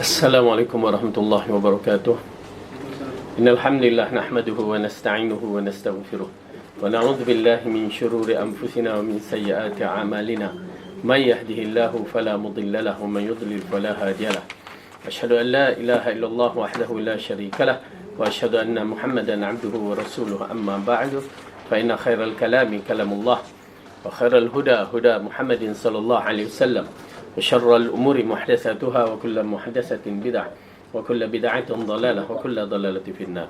Assalamualaikum warahmatullahi wabarakatuh. Innal hamdalillah nahmaduhu wa nasta'inuhu wa nastaghfiruh wa na'udzu billahi min shururi anfusina wa min sayyiati a'malina. May yahdihillahu fala mudilla lahu wa may yudlil fala hadiya lahu. Asyhadu an la ilaha illallah wahdahu la syarika lah wa asyhadu anna Muhammadan 'abduhu wa rasuluhu amma ba'du. Fa inna khairal kalami kalamullah wa khairal huda huda Muhammadin sallallahu alaihi wasallam. وشر الأمور محدثاتها وكل محدثة بدعة وكل بدعة ضلالة وكل ضلالة في النار.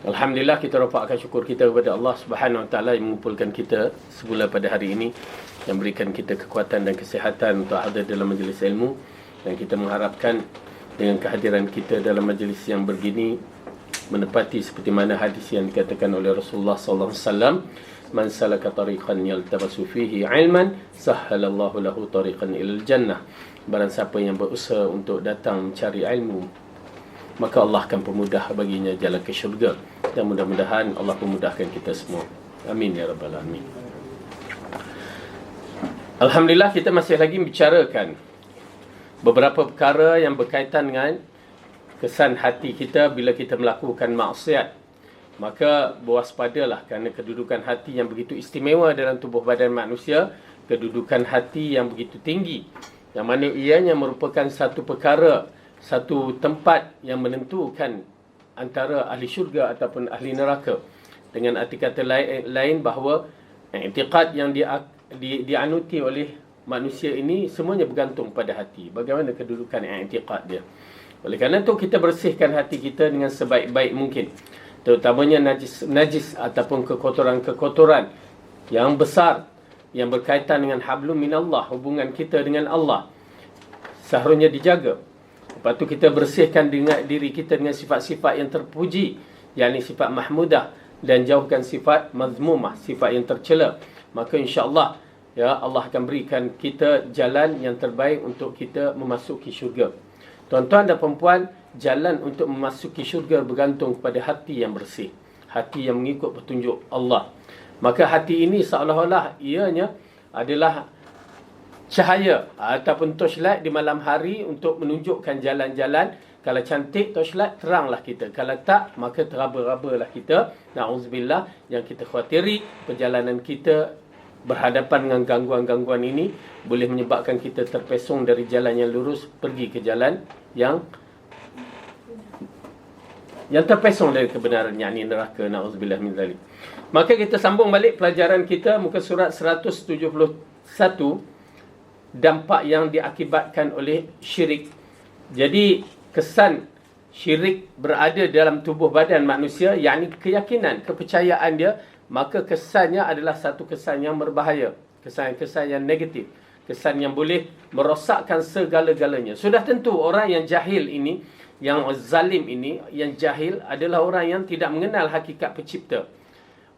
Alhamdulillah, kita rafakkan syukur kita kepada Allah Subhanahu Wa Taala yang mengumpulkan kita semula pada hari ini, yang berikan kita kekuatan dan kesihatan untuk hadir dalam majlis ilmu, dan kita mengharapkan dengan kehadiran kita dalam majlis yang begini menepati seperti mana hadis yang dikatakan oleh Rasulullah sallallahu alaihi wasallam, man salaka tariqan yaltabasu fihi ilman sahhalallahu lahu tariqan ilal jannah. Barang siapa yang berusaha untuk datang mencari ilmu, maka Allah akan permudah baginya jalan ke syurga. Dan mudah-mudahan Allah memudahkan kita semua. Amin ya rabbal alamin. Alhamdulillah, kita masih lagi membicarakan beberapa perkara yang berkaitan dengan kesan hati kita bila kita melakukan maksiat. Maka berwaspadalah kerana kedudukan hati yang begitu istimewa dalam tubuh badan manusia, kedudukan hati yang begitu tinggi, yang mana ianya merupakan satu perkara, satu tempat yang menentukan antara ahli syurga ataupun ahli neraka. Dengan arti kata lain bahawa i'tiqad yang dianuti oleh manusia ini semuanya bergantung pada hati. Bagaimana kedudukan i'tiqad dia. Oleh kerana itu kita bersihkan hati kita dengan sebaik-baik mungkin, terutamanya najis ataupun kekotoran-kekotoran yang besar yang berkaitan dengan hablum minallah, hubungan kita dengan Allah, seharusnya dijaga. Lepas tu kita bersihkan dengan diri kita dengan sifat-sifat yang terpuji, yakni sifat mahmudah, dan jauhkan sifat mazmumah, sifat yang tercela. Maka insya-Allah ya, Allah akan berikan kita jalan yang terbaik untuk kita memasuki syurga. Tuan-tuan dan perempuan, jalan untuk memasuki syurga bergantung kepada hati yang bersih, hati yang mengikut petunjuk Allah. Maka hati ini seolah-olah ianya adalah cahaya ataupun torchlight di malam hari untuk menunjukkan jalan-jalan. Kalau cantik torchlight, teranglah kita. Kalau tak, maka teraba-rabalah kita. Na'udzubillah, yang kita khawatiri perjalanan kita berhadapan dengan gangguan-gangguan ini boleh menyebabkan kita terpesong dari jalan yang lurus pergi ke jalan yang terpesong dari kebenaran, yakni neraka. Na'udzubillah min zalik. Maka kita sambung balik pelajaran kita, muka surat 171, dampak yang diakibatkan oleh syirik. Jadi kesan syirik berada dalam tubuh badan manusia, yakni keyakinan, kepercayaan dia, maka kesannya adalah satu kesan yang berbahaya, kesan yang negatif, kesan yang boleh merosakkan segala-galanya. Sudah tentu orang yang jahil ini, yang zalim ini, yang jahil adalah orang yang tidak mengenal hakikat pencipta.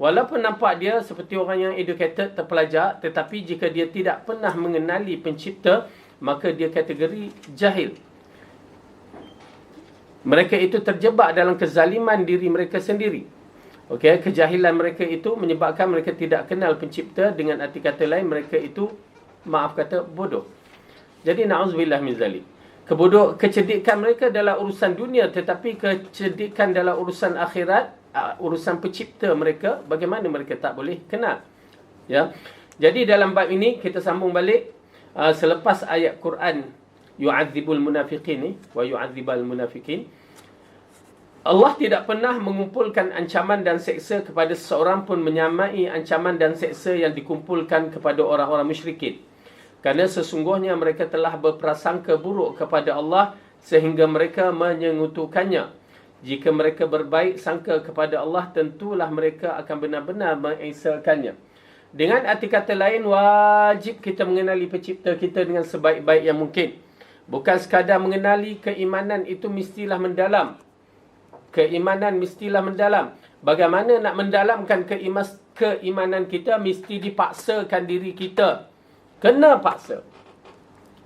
Walaupun nampak dia seperti orang yang educated, terpelajar, tetapi jika dia tidak pernah mengenali pencipta, maka dia kategori jahil. Mereka itu terjebak dalam kezaliman diri mereka sendiri. Okey, kejahilan mereka itu menyebabkan mereka tidak kenal pencipta. Dengan arti kata lain, mereka itu, maaf kata, bodoh. Jadi na'udzubillah min zalik. Kecerdikan mereka dalam urusan dunia, tetapi kecerdikan dalam urusan akhirat, urusan pencipta mereka, bagaimana mereka tak boleh kenal. Ya. Jadi dalam bab ini kita sambung balik selepas ayat Quran yu'adzibul munafiqin wa yu'adzibal munafiqin. Allah tidak pernah mengumpulkan ancaman dan seksa kepada seseorang pun menyamai ancaman dan seksa yang dikumpulkan kepada orang-orang musyrikin. Kerana sesungguhnya mereka telah berprasangka buruk kepada Allah sehingga mereka menyekutukannya. Jika mereka berbaik sangka kepada Allah, tentulah mereka akan benar-benar mengesakannya. Dengan arti kata lain, wajib kita mengenali pencipta kita dengan sebaik-baik yang mungkin. Bukan sekadar mengenali, keimanan itu mestilah mendalam. Keimanan mestilah mendalam. Bagaimana nak mendalamkan keimanan kita? Mesti dipaksakan diri kita. Kena paksa.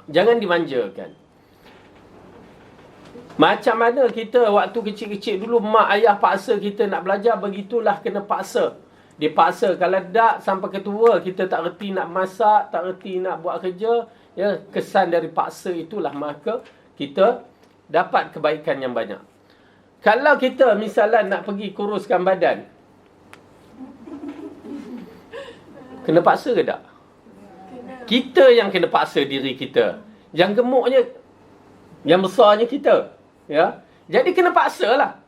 Jangan dimanjakan. Macam mana kita waktu kecil-kecil dulu, mak ayah paksa kita nak belajar, begitulah kena paksa. Dipaksa. Kalau tak, sampai ketua kita tak reti nak masak, tak reti nak buat kerja, ya, kesan dari paksa itulah maka kita dapat kebaikan yang banyak. Kalau kita misalnya nak pergi kuruskan badan, kena paksa ke tak? Kita yang kena paksa diri kita. Yang gemuknya, yang besarnya kita. Ya, jadi kena paksa lah.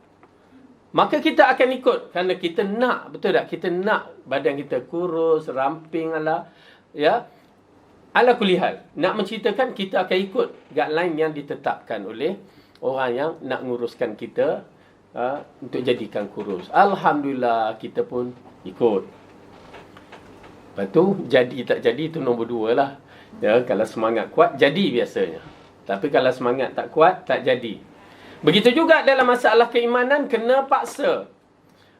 Maka kita akan ikut. Kerana kita nak, betul tak? Kita nak badan kita kurus, ramping ala. Ya, ala kulihal. Nak menceritakan, kita akan ikut guideline yang ditetapkan oleh orang yang nak nguruskan kita untuk jadikan kurus. Alhamdulillah, kita pun ikut. Lepas tu, jadi tak jadi, itu nombor 2 lah. Ya, kalau semangat kuat, jadi biasanya. Tapi kalau semangat tak kuat, tak jadi. Begitu juga dalam masalah keimanan, kena paksa.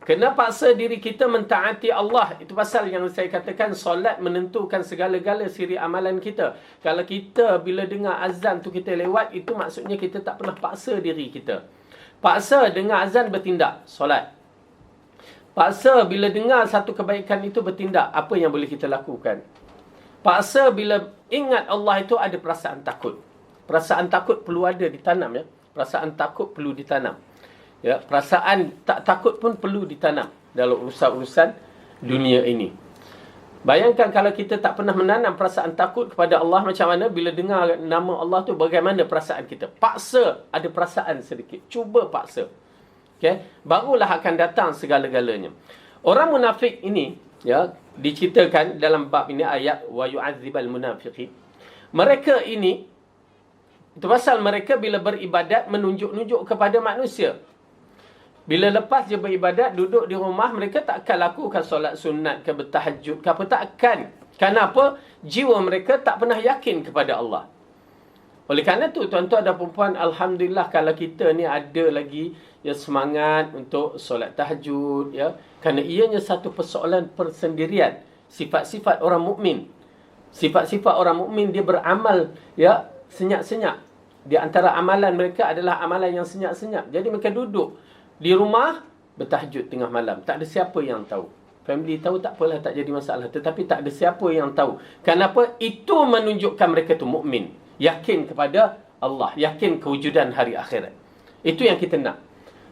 Kena paksa diri kita mentaati Allah. Itu pasal yang saya katakan, solat menentukan segala-gala siri amalan kita. Kalau kita bila dengar azan tu kita lewat, itu maksudnya kita tak pernah paksa diri kita. Paksa dengar azan bertindak, solat. Paksa bila dengar satu kebaikan itu bertindak, apa yang boleh kita lakukan. Paksa bila ingat Allah itu ada perasaan takut. Perasaan takut perlu ada ditanam, ya. Perasaan takut perlu ditanam. Ya, perasaan tak takut pun perlu ditanam dalam urusan-urusan dunia ini. Bayangkan kalau kita tak pernah menanam perasaan takut kepada Allah, macam mana bila dengar nama Allah tu, bagaimana perasaan kita. Paksa ada perasaan sedikit. Cuba paksa. Okay? Barulah akan datang segala-galanya. Orang munafik ini, ya, diceritakan dalam bab ini ayat wa yu'adzibal munafiqin. Mereka ini, itu pasal mereka bila beribadat menunjuk-nunjuk kepada manusia. Bila lepas je beribadat, duduk di rumah, mereka takkan lakukan solat sunat ke, bertahajud ke apa, takkan. Kenapa? Jiwa mereka tak pernah yakin kepada Allah. Oleh kerana tu, tuan-tuan dan perempuan, alhamdulillah kalau kita ni ada lagi ya semangat untuk solat tahajud, ya. Kerana ianya satu persoalan persendirian. Sifat-sifat orang mukmin. Sifat-sifat orang mukmin, dia beramal, ya, senyap-senyap. Di antara amalan mereka adalah amalan yang senyap-senyap. Jadi mereka duduk di rumah bertahajud tengah malam. Tak ada siapa yang tahu. Family tahu tak apalah, tak jadi masalah. Tetapi tak ada siapa yang tahu. Kenapa? Itu menunjukkan mereka tu mukmin, yakin kepada Allah, yakin kewujudan hari akhirat. Itu yang kita nak.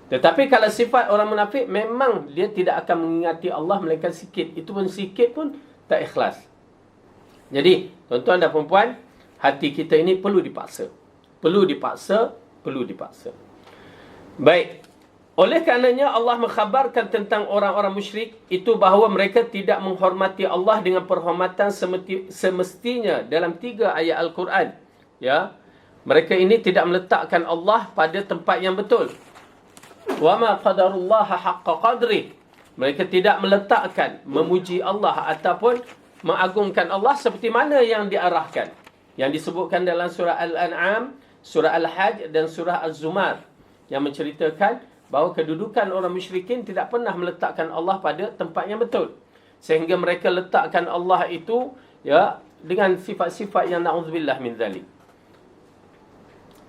Tetapi kalau sifat orang munafik, memang dia tidak akan mengingati Allah melainkan sikit. Itu pun sikit pun tak ikhlas. Jadi, tuan-tuan dan perempuan, hati kita ini perlu dipaksa. Perlu dipaksa, perlu dipaksa. Baik. Oleh karenanya Allah mengkhabarkan tentang orang-orang musyrik itu bahawa mereka tidak menghormati Allah dengan perhormatan semestinya dalam 3 ayat Al-Quran. Ya. Mereka ini tidak meletakkan Allah pada tempat yang betul. Wa ma qadarullaha haqqa qadri. Mereka tidak meletakkan, memuji Allah ataupun mengagungkan Allah seperti mana yang diarahkan. Yang disebutkan dalam surah Al-An'am, surah Al-Hajj dan surah Az-Zumar. Yang menceritakan bahawa kedudukan orang musyrikin tidak pernah meletakkan Allah pada tempat yang betul. Sehingga mereka letakkan Allah itu, ya, dengan sifat-sifat yang na'udzubillah min zalik.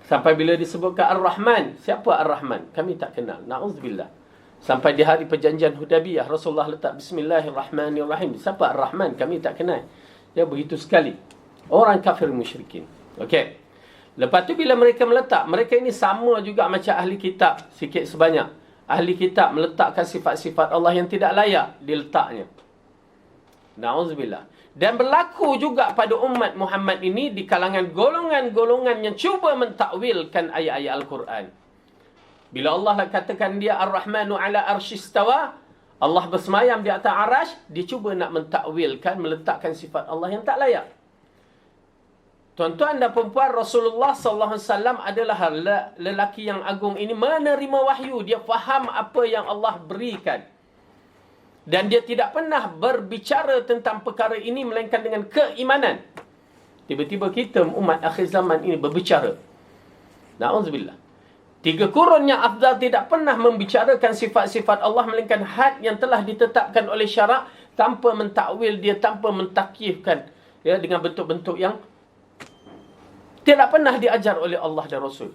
Sampai bila disebutkan Ar-Rahman. Siapa Ar-Rahman? Kami tak kenal. Na'udzubillah. Sampai di hari perjanjian Hudaybiyah, Rasulullah letak Bismillahirrahmanirrahim. Siapa Ar-Rahman? Kami tak kenal. Ya, begitu sekali. Orang kafir musyrikin. Okey. Lepas tu bila mereka meletak, mereka ini sama juga macam ahli kitab sikit sebanyak. Ahli kitab meletakkan sifat-sifat Allah yang tidak layak diletaknya. Na'udzubillah. Dan berlaku juga pada umat Muhammad ini di kalangan golongan-golongan yang cuba mentakwilkan ayat-ayat Al-Quran. Bila Allah katakan dia Ar-Rahmanu ala arsyistawa, Allah bersemayam di atas arash, dia cuba nak mentakwilkan, meletakkan sifat Allah yang tak layak. Tuan-tuan dan perempuan, Rasulullah SAW adalah lelaki yang agung ini menerima wahyu. Dia faham apa yang Allah berikan. Dan dia tidak pernah berbicara tentang perkara ini melainkan dengan keimanan. Tiba-tiba kita umat akhir zaman ini berbicara. Na'udzubillah. 3 kurun yang afdal tidak pernah membicarakan sifat-sifat Allah melainkan had yang telah ditetapkan oleh syarak tanpa mentakwil dia, tanpa mentakifkan, ya, dengan bentuk-bentuk yang tidak pernah diajar oleh Allah dan Rasul.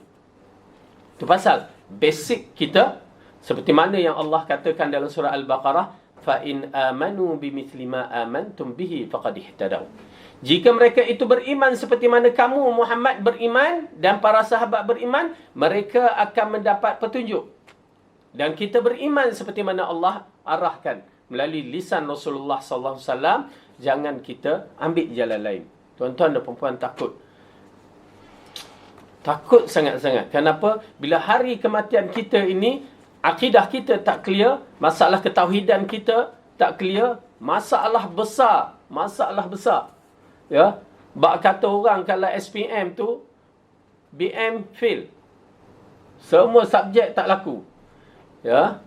Itu pasal basic kita seperti mana yang Allah katakan dalam surah Al-Baqarah, fa in amanu bimithli ma amantum bihi faqad ihtadaw. Jika mereka itu beriman seperti mana kamu Muhammad beriman dan para sahabat beriman, mereka akan mendapat petunjuk. Dan kita beriman seperti mana Allah arahkan melalui lisan Rasulullah sallallahu alaihi wasallam. Jangan kita ambil jalan lain. Tuan-tuan dan puan-puan, takut sangat-sangat. Kenapa? Bila hari kematian kita ini, akidah kita tak clear, masalah ketauhidan kita tak clear, masalah besar. Ya, bak kata orang kalau SPM tu BM fail. Semua subjek tak laku. Ya.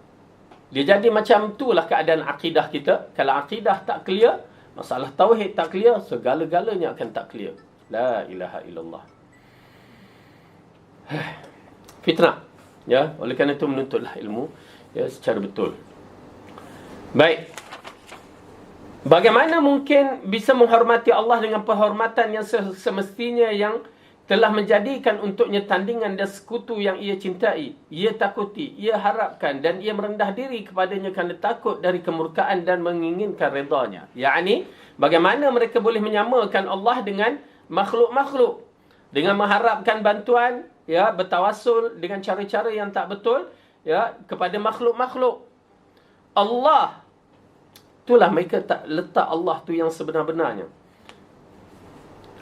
Dia jadi macam itulah keadaan akidah kita. Kalau akidah tak clear, masalah tauhid tak clear, segala-galanya akan tak clear. La ilaha illallah. Fitnah. Ya, oleh kerana itu menuntutlah ilmu ya secara betul. Baik. Bagaimana mungkin bisa menghormati Allah dengan penghormatan yang semestinya yang telah menjadikan untuknya tandingan dan sekutu yang ia cintai, ia takuti, ia harapkan dan ia merendah diri kepadanya kerana takut dari kemurkaan dan menginginkan redanya. Yakni, bagaimana mereka boleh menyamakan Allah dengan makhluk-makhluk dengan mengharapkan bantuan, ya, bertawassul dengan cara-cara yang tak betul, ya, kepada makhluk-makhluk. Allah, itulah mereka tak letak Allah tu yang sebenar-benarnya.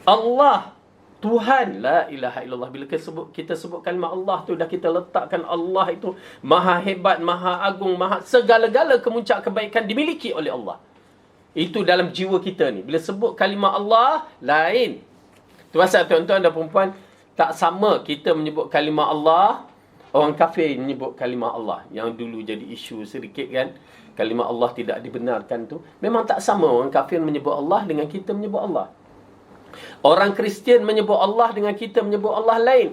Allah, Tuhan, la ilaha illallah. Bila kita sebut kalimah Allah tu, dah kita letakkan Allah itu maha hebat, maha agung, maha segala-gala kemuncak kebaikan dimiliki oleh Allah. Itu dalam jiwa kita ni. Bila sebut kalimah Allah, lain. Tu pasal tuan-tuan dan perempuan, tak sama kita menyebut kalimah Allah, orang kafir menyebut kalimah Allah. Yang dulu jadi isu sedikit kan. Kalimah Allah tidak dibenarkan tu. Memang tak sama orang kafir menyebut Allah dengan kita menyebut Allah. Orang Kristian menyebut Allah dengan kita menyebut Allah lain.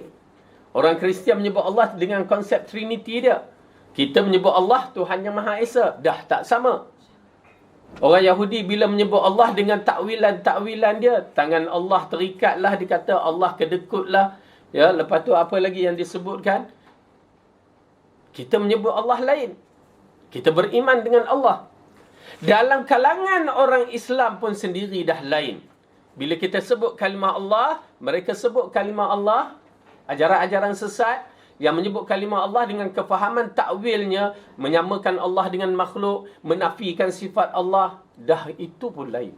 Orang Kristian menyebut Allah dengan konsep Trinity dia. Kita menyebut Allah Tuhan yang Maha Esa. Dah tak sama. Orang Yahudi bila menyebut Allah dengan takwilan-takwilan dia. Tangan Allah terikatlah, dikata Allah kedekutlah. Ya, lepas tu apa lagi yang disebutkan? Kita menyebut Allah lain. Kita beriman dengan Allah. Dalam kalangan orang Islam pun sendiri dah lain. Bila kita sebut kalimah Allah, mereka sebut kalimah Allah, ajaran-ajaran sesat yang menyebut kalimah Allah dengan kefahaman takwilnya, menyamakan Allah dengan makhluk, menafikan sifat Allah, dah itu pun lain.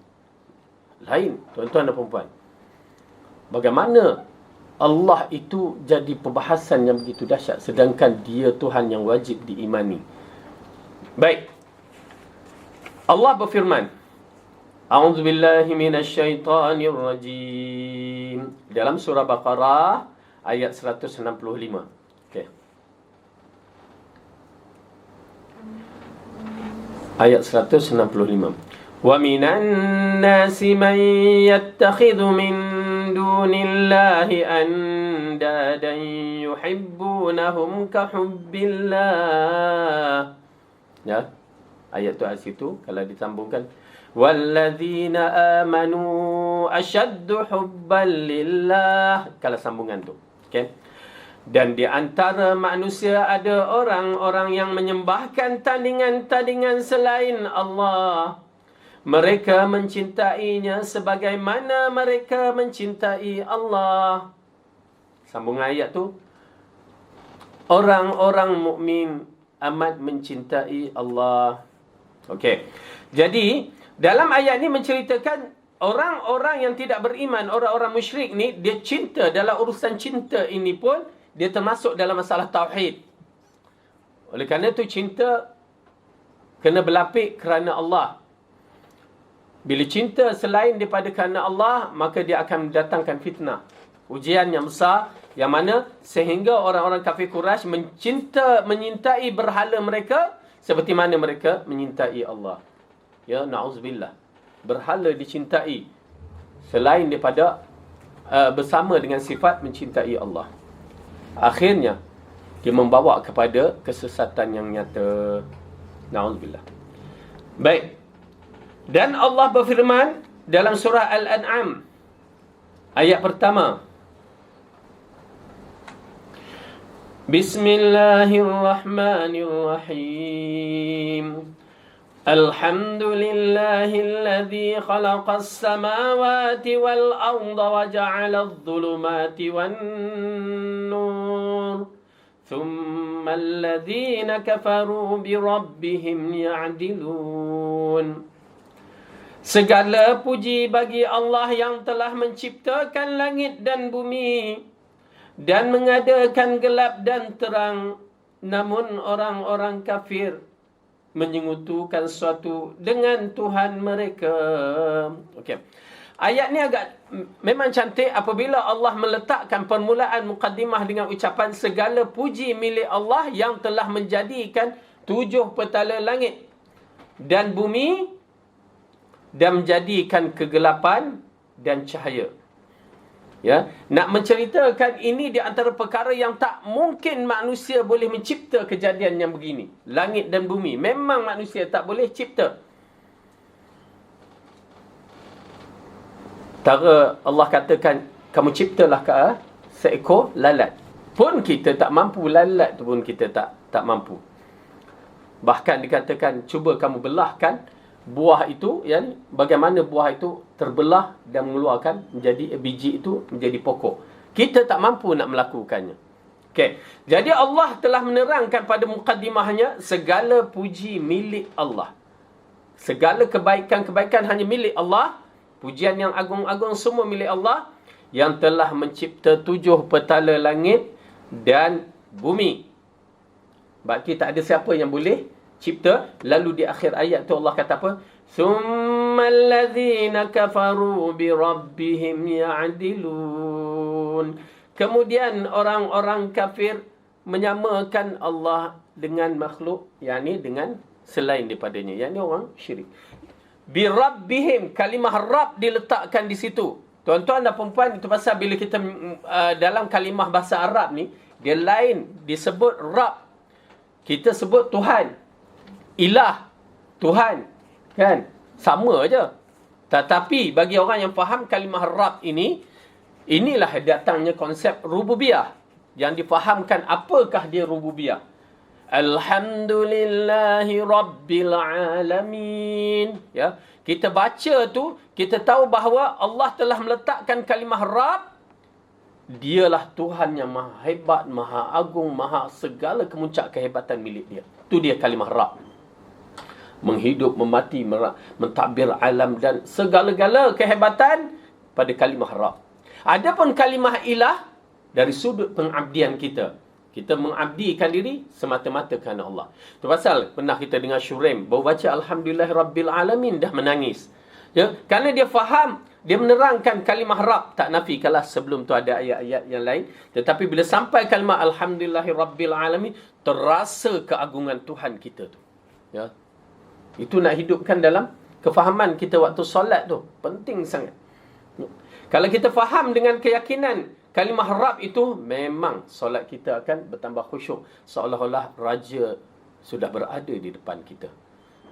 Lain, tuan-tuan dan puan-puan. Bagaimana Allah itu jadi perbahasan yang begitu dahsyat, sedangkan dia Tuhan yang wajib diimani. Baik. Allah berfirman, A'udzubillahi minasyaitanirrajim. Dalam surah Baqarah ayat 165. Okey. Ayat 165. Wa minan nasi man yattakhidhu min dunillahi andadan yuhibbunahum ka hubbillah. Ya. Ayat tu ayat situ kalau disambungkan, walladzina amanu ashaddu hubban lillah. Kalau sambungan tu. Okey. Dan di antara manusia ada orang-orang yang menyembahkan tandingan-tandingan selain Allah. Mereka mencintainya sebagaimana mereka mencintai Allah. Sambung ayat tu. Orang-orang mukmin amat mencintai Allah. Okey. Jadi, dalam ayat ni menceritakan orang-orang yang tidak beriman, orang-orang musyrik ni, dia cinta, dalam urusan cinta ini pun, dia termasuk dalam masalah tauhid. Oleh kerana itu, cinta kena berlapik kerana Allah. Bila cinta selain daripada kerana Allah, maka dia akan mendatangkan fitnah. Ujian yang besar, yang mana sehingga orang-orang kafir Quraisy menyintai berhala mereka seperti mana mereka menyintai Allah. Ya, na'udzubillah. Berhala dicintai selain daripada bersama dengan sifat mencintai Allah. Akhirnya dia membawa kepada kesesatan yang nyata. Na'udzubillah. Baik. Dan Allah berfirman dalam surah Al-An'am ayat pertama. Bismillahirrahmanirrahim. Alhamdulillahilladzi khalaqas samawati wal arda wa ja'aladh dhulumati wan nur. Thumma alladhina kafaru bi rabbihim ya'dilun. Segala puji bagi Allah yang telah menciptakan langit dan bumi dan mengadakan gelap dan terang. Namun orang-orang kafir menyekutukan sesuatu dengan Tuhan mereka. Okey. Ayat ni agak memang cantik apabila Allah meletakkan permulaan mukaddimah dengan ucapan segala puji milik Allah yang telah menjadikan 7 petala langit dan bumi dan menjadikan kegelapan dan cahaya. Ya, nak menceritakan ini di antara perkara yang tak mungkin manusia boleh mencipta kejadian yang begini. Langit dan bumi. Memang manusia tak boleh cipta. Tara Allah katakan, kamu ciptalah seekor lalat. Pun kita tak mampu. Lalat tu pun kita tak mampu. Bahkan dikatakan, cuba kamu belahkan buah itu, yani bagaimana buah itu terbelah dan mengeluarkan menjadi biji itu menjadi pokok. Kita tak mampu nak melakukannya. Okey. Jadi Allah telah menerangkan pada mukaddimahnya segala puji milik Allah. Segala kebaikan-kebaikan hanya milik Allah. Pujian yang agung-agung semua milik Allah yang telah mencipta 7 petala langit dan bumi. Bagi tak ada siapa yang boleh cipta. Lalu di akhir ayat tu Allah kata apa? Thumma alladhina kafaru bi rabbihim ya'dilun. Kemudian orang-orang kafir menyamakan Allah dengan makhluk, yakni dengan selain daripadanya, yakni orang syirik. Bi rabbihim, kalimah Rabb diletakkan di situ. Tuan-tuan dan puan-puan, itu pasal bila kita dalam kalimah bahasa Arab ni, dia lain disebut Rabb. Kita sebut Tuhan. Ilah, Tuhan, kan? Sama aja. Tetapi bagi orang yang faham kalimah Rabb ini, inilah datangnya konsep rububiyah. Yang difahamkan apakah dia rububiyah. Alhamdulillahi Rabbil Alamin. Ya, kita baca tu, kita tahu bahawa Allah telah meletakkan kalimah Rabb. Dialah Tuhan yang maha hebat, maha agung, maha segala kemuncak kehebatan milik dia. Itu dia kalimah Rabb. Menghidup, memati, mentadbir alam dan segala-gala kehebatan pada kalimah Rabb. Adapun kalimah ilah dari sudut pengabdian kita. Kita mengabdikan diri semata-mata kerana Allah. Itu pasal pernah kita dengar Syuraim baru baca Alhamdulillah Rabbil Alamin dah menangis. Ya, kerana dia faham, dia menerangkan kalimah Rabb. Tak nafi kalau sebelum tu ada ayat-ayat yang lain. Tetapi bila sampai kalimah Alhamdulillah Rabbil Alamin, terasa keagungan Tuhan kita tu. Ya. Itu nak hidupkan dalam kefahaman kita waktu solat tu. Penting sangat. Kalau kita faham dengan keyakinan kalimah Rabb itu, memang solat kita akan bertambah khusyuk. Seolah-olah Raja sudah berada di depan kita.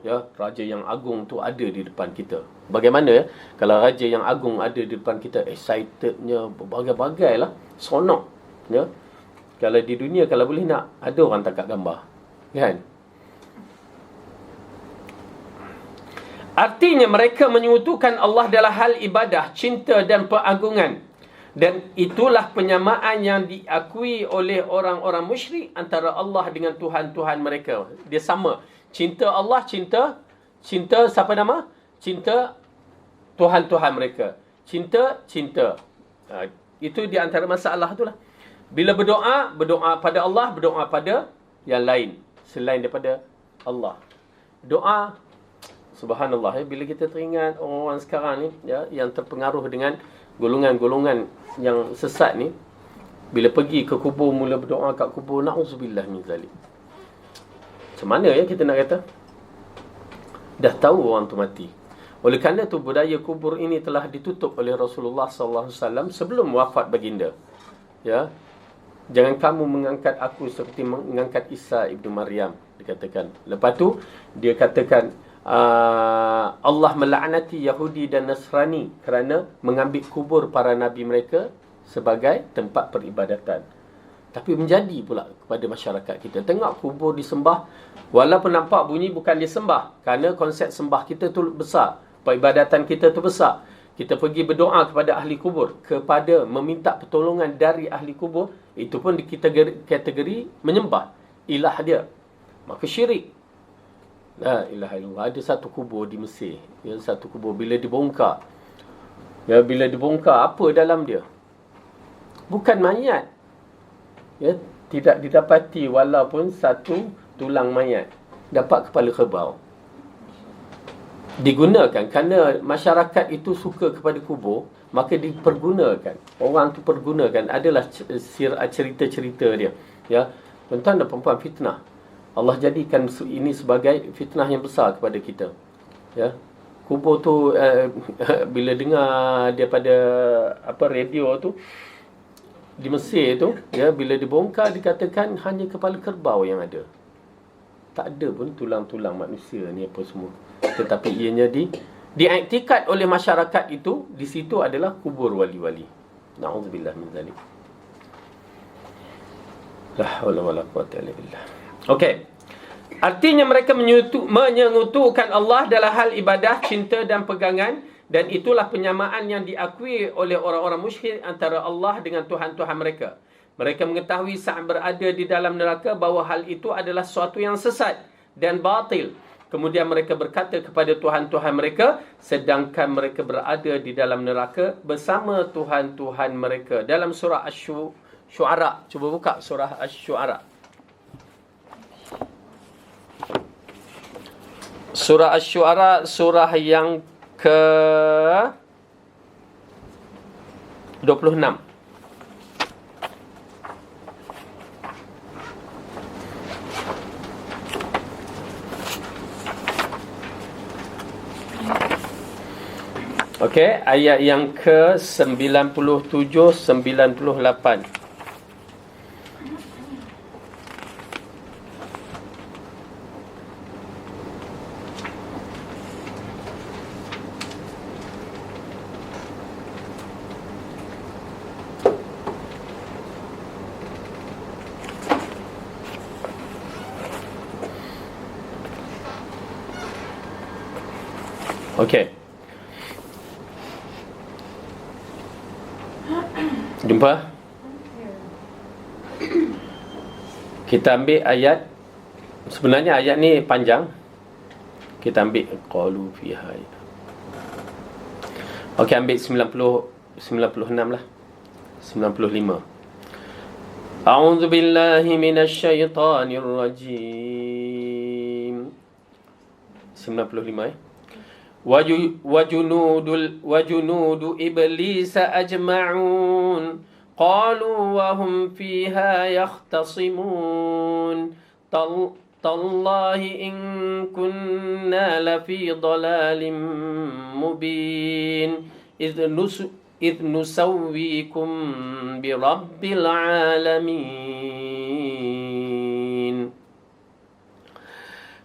Ya, Raja yang agung tu ada di depan kita. Bagaimana ya? Kalau Raja yang agung ada di depan kita, excitednya berbagai-bagai lah. Seronok. Ya. Kalau di dunia, kalau boleh nak, ada orang tangkap gambar. Kan? Artinya mereka menyekutukan Allah dalam hal ibadah, cinta dan pengagungan. Dan itulah penyamaan yang diakui oleh orang-orang musyrik antara Allah dengan Tuhan-Tuhan mereka. Dia sama. Cinta Allah, cinta siapa nama? Cinta Tuhan-Tuhan mereka. Cinta. Itu di antara masalah itulah. Bila berdoa pada Allah, berdoa pada yang lain selain daripada Allah. Doa, subhanallah, bila kita teringat orang sekarang ni ya, yang terpengaruh dengan golongan-golongan yang sesat ni, bila pergi ke kubur mula berdoa kat kubur, na'udzubillah min zalik. Macam mana ya kita nak kata? Dah tahu orang tu mati. Oleh kerana tu budaya kubur ini telah ditutup oleh Rasulullah sallallahu alaihi wasallam sebelum wafat baginda. Ya. Jangan kamu mengangkat aku seperti mengangkat Isa ibnu Maryam, dikatakan. Lepas tu dia katakan Allah melaknati Yahudi dan Nasrani kerana mengambil kubur para nabi mereka sebagai tempat peribadatan. tapi menjadi pula kepada masyarakat kita. Tengok kubur disembah, walaupun nampak bunyi bukan disembah, kerana konsep sembah kita tu besar, peribadatan kita tu besar. Kita pergi berdoa kepada ahli kubur, kepada meminta pertolongan dari ahli kubur, itu pun kita kategori menyembah ilah dia. Maka syirik. La ilaha illallah. Ada satu kubur di Mesir, ya, satu kubur bila dibongkar, apa dalam dia? Bukan mayat. Ya, tidak didapati walaupun satu tulang mayat. Dapat kepala kerbau. Digunakan kerana masyarakat itu suka kepada kubur, maka dipergunakan. Orang tu pergunakan. Adalah cerita-cerita dia. Ya, tuan-tuan dan perempuan, fitnah. Allah jadikan ini sebagai fitnah yang besar kepada kita. Ya. Kubur tu bila dengar daripada radio tu di Mesir tu, ya, bila dibongkar dikatakan hanya kepala kerbau yang ada. Tak ada pun tulang-tulang manusia ni apa semua. Tetapi ianya diiktikad oleh masyarakat itu, di situ adalah kubur wali-wali. Na'udzubillah min zalik. La haula wala quwwata illa billah. Okey. Artinya mereka menyekutukan Allah dalam hal ibadah, cinta dan pegangan, dan itulah penyamaan yang diakui oleh orang-orang musyrik antara Allah dengan Tuhan-Tuhan mereka. Mereka mengetahui saat berada di dalam neraka bahawa hal itu adalah sesuatu yang sesat dan batil. Kemudian mereka berkata kepada Tuhan-Tuhan mereka, sedangkan mereka berada di dalam neraka bersama Tuhan-Tuhan mereka. Dalam surah Asy-Syu'ara. Cuba buka surah Asy-Syu'ara. Surah Asy-Syu'ara, surah yang ke 26. Okey, ayat yang ke 97, 98. Okey. Jumpa? Kita ambil ayat. Sebenarnya ayat ni panjang. Kita ambil qalu fiha. Okey, ambil 96 lah. 95. A'udzu billahi minasy syaithanir rajim. 95 وجنود إبليس أجمعون قالوا وهم فيها يختصمون تالله إن كنا لفي ضلال مبين إذ نسويكم برب العالمين.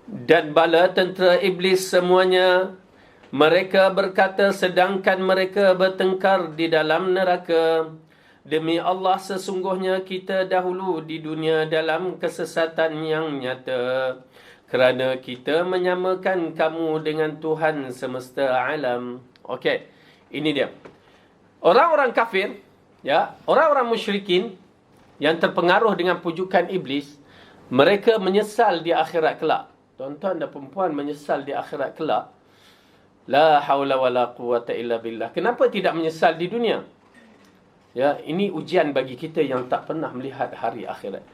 Dan bala tentera iblis semuanya, mereka berkata sedangkan mereka bertengkar di dalam neraka, demi Allah sesungguhnya kita dahulu di dunia dalam kesesatan yang nyata, kerana kita menyamakan kamu dengan Tuhan semesta alam. Okey, ini dia. Orang-orang kafir, ya, orang-orang musyrikin yang terpengaruh dengan pujukan iblis, mereka menyesal di akhirat kelak. Tuan-tuan dan perempuan, menyesal di akhirat kelak. La haula wala quwwata illa billah. Kenapa tidak menyesal di dunia? Ya, ini ujian bagi kita yang tak pernah melihat hari akhirat.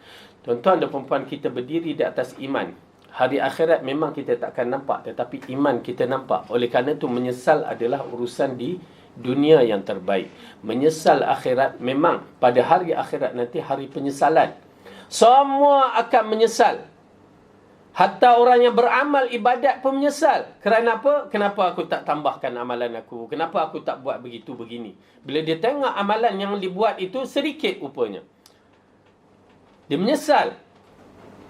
Tuan-tuan dan perempuan, kita berdiri di atas iman. Hari akhirat memang kita takkan nampak, tetapi iman kita nampak. Oleh kerana itu menyesal adalah urusan di dunia yang terbaik. Menyesal akhirat memang pada hari akhirat nanti hari penyesalan. Semua akan menyesal. Hatta orang yang beramal ibadat pun menyesal. Kerana apa? Kenapa aku tak tambahkan amalan aku? Kenapa aku tak buat begitu begini? Bila dia tengok amalan yang dibuat itu sedikit rupanya, dia menyesal.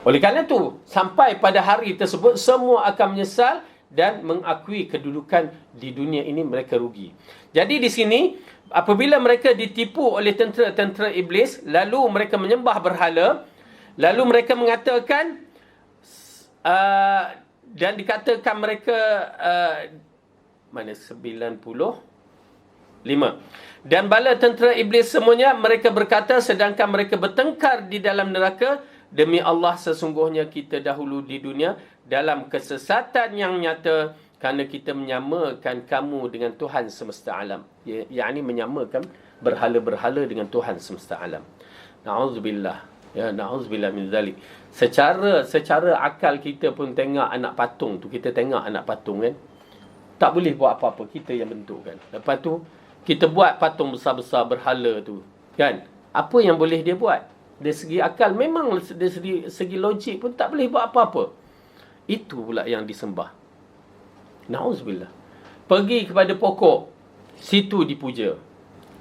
Oleh kerana itu, sampai pada hari tersebut semua akan menyesal dan mengakui kedudukan di dunia ini, mereka rugi. Jadi di sini, apabila mereka ditipu oleh tentera-tentera iblis, lalu mereka menyembah berhala, lalu mereka mengatakan, dan dikatakan mereka, mana 95. Dan bala tentera iblis semuanya, mereka berkata sedangkan mereka bertengkar di dalam neraka, demi Allah sesungguhnya kita dahulu di dunia dalam kesesatan yang nyata, kerana kita menyamakan kamu dengan Tuhan semesta alam. Yakni menyamakan berhala-berhala dengan Tuhan semesta alam. Na'udzubillah. Ya, na'udzubillah min zalik. Secara akal kita pun tengok anak patung tu, kita tengok anak patung kan, tak boleh buat apa-apa, kita yang bentuk kan. Lepas tu kita buat patung besar-besar berhala tu kan, apa yang boleh dia buat? Dari segi akal memang, dari segi logik pun tak boleh buat apa-apa. Itu pula yang disembah. Na'udzubillah. Pergi kepada pokok, situ dipuja.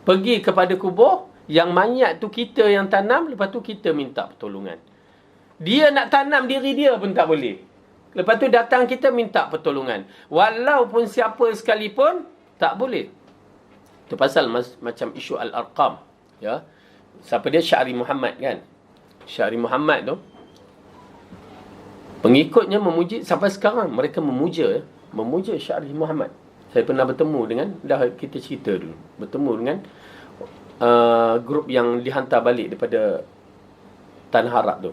Pergi kepada kubur, yang mayat tu kita yang tanam, lepas tu kita minta pertolongan. Dia nak tanam diri dia pun tak boleh. Lepas tu datang kita minta pertolongan. Walaupun siapa sekalipun, tak boleh. Itu pasal macam isu Al-Arqam. Ya. Siapa dia? Syari Muhammad kan. Syari Muhammad tu, pengikutnya memuji sampai sekarang. Mereka memuja Syari Muhammad. Saya pernah bertemu dengan, dah kita cerita dulu, bertemu dengan grup yang dihantar balik daripada Tanah Arab tu,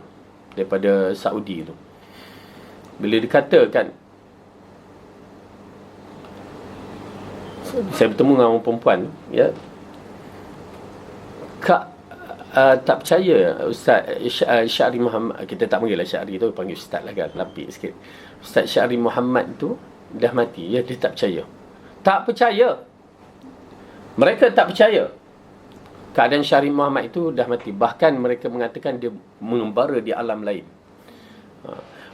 daripada Saudi tu. Bila dikatakan, saya bertemu dengan orang perempuan, ya, Kak, tak percaya Ustaz Syari Muhammad, kita tak panggil lah Syari tu, panggil Ustaz lah kan, lapik sikit. Ustaz Syari Muhammad tu dah mati. Ya, dia tak percaya. Tak percaya. Mereka tak percaya keadaan Syari Muhammad itu dah mati. Bahkan mereka mengatakan dia mengembara di alam lain.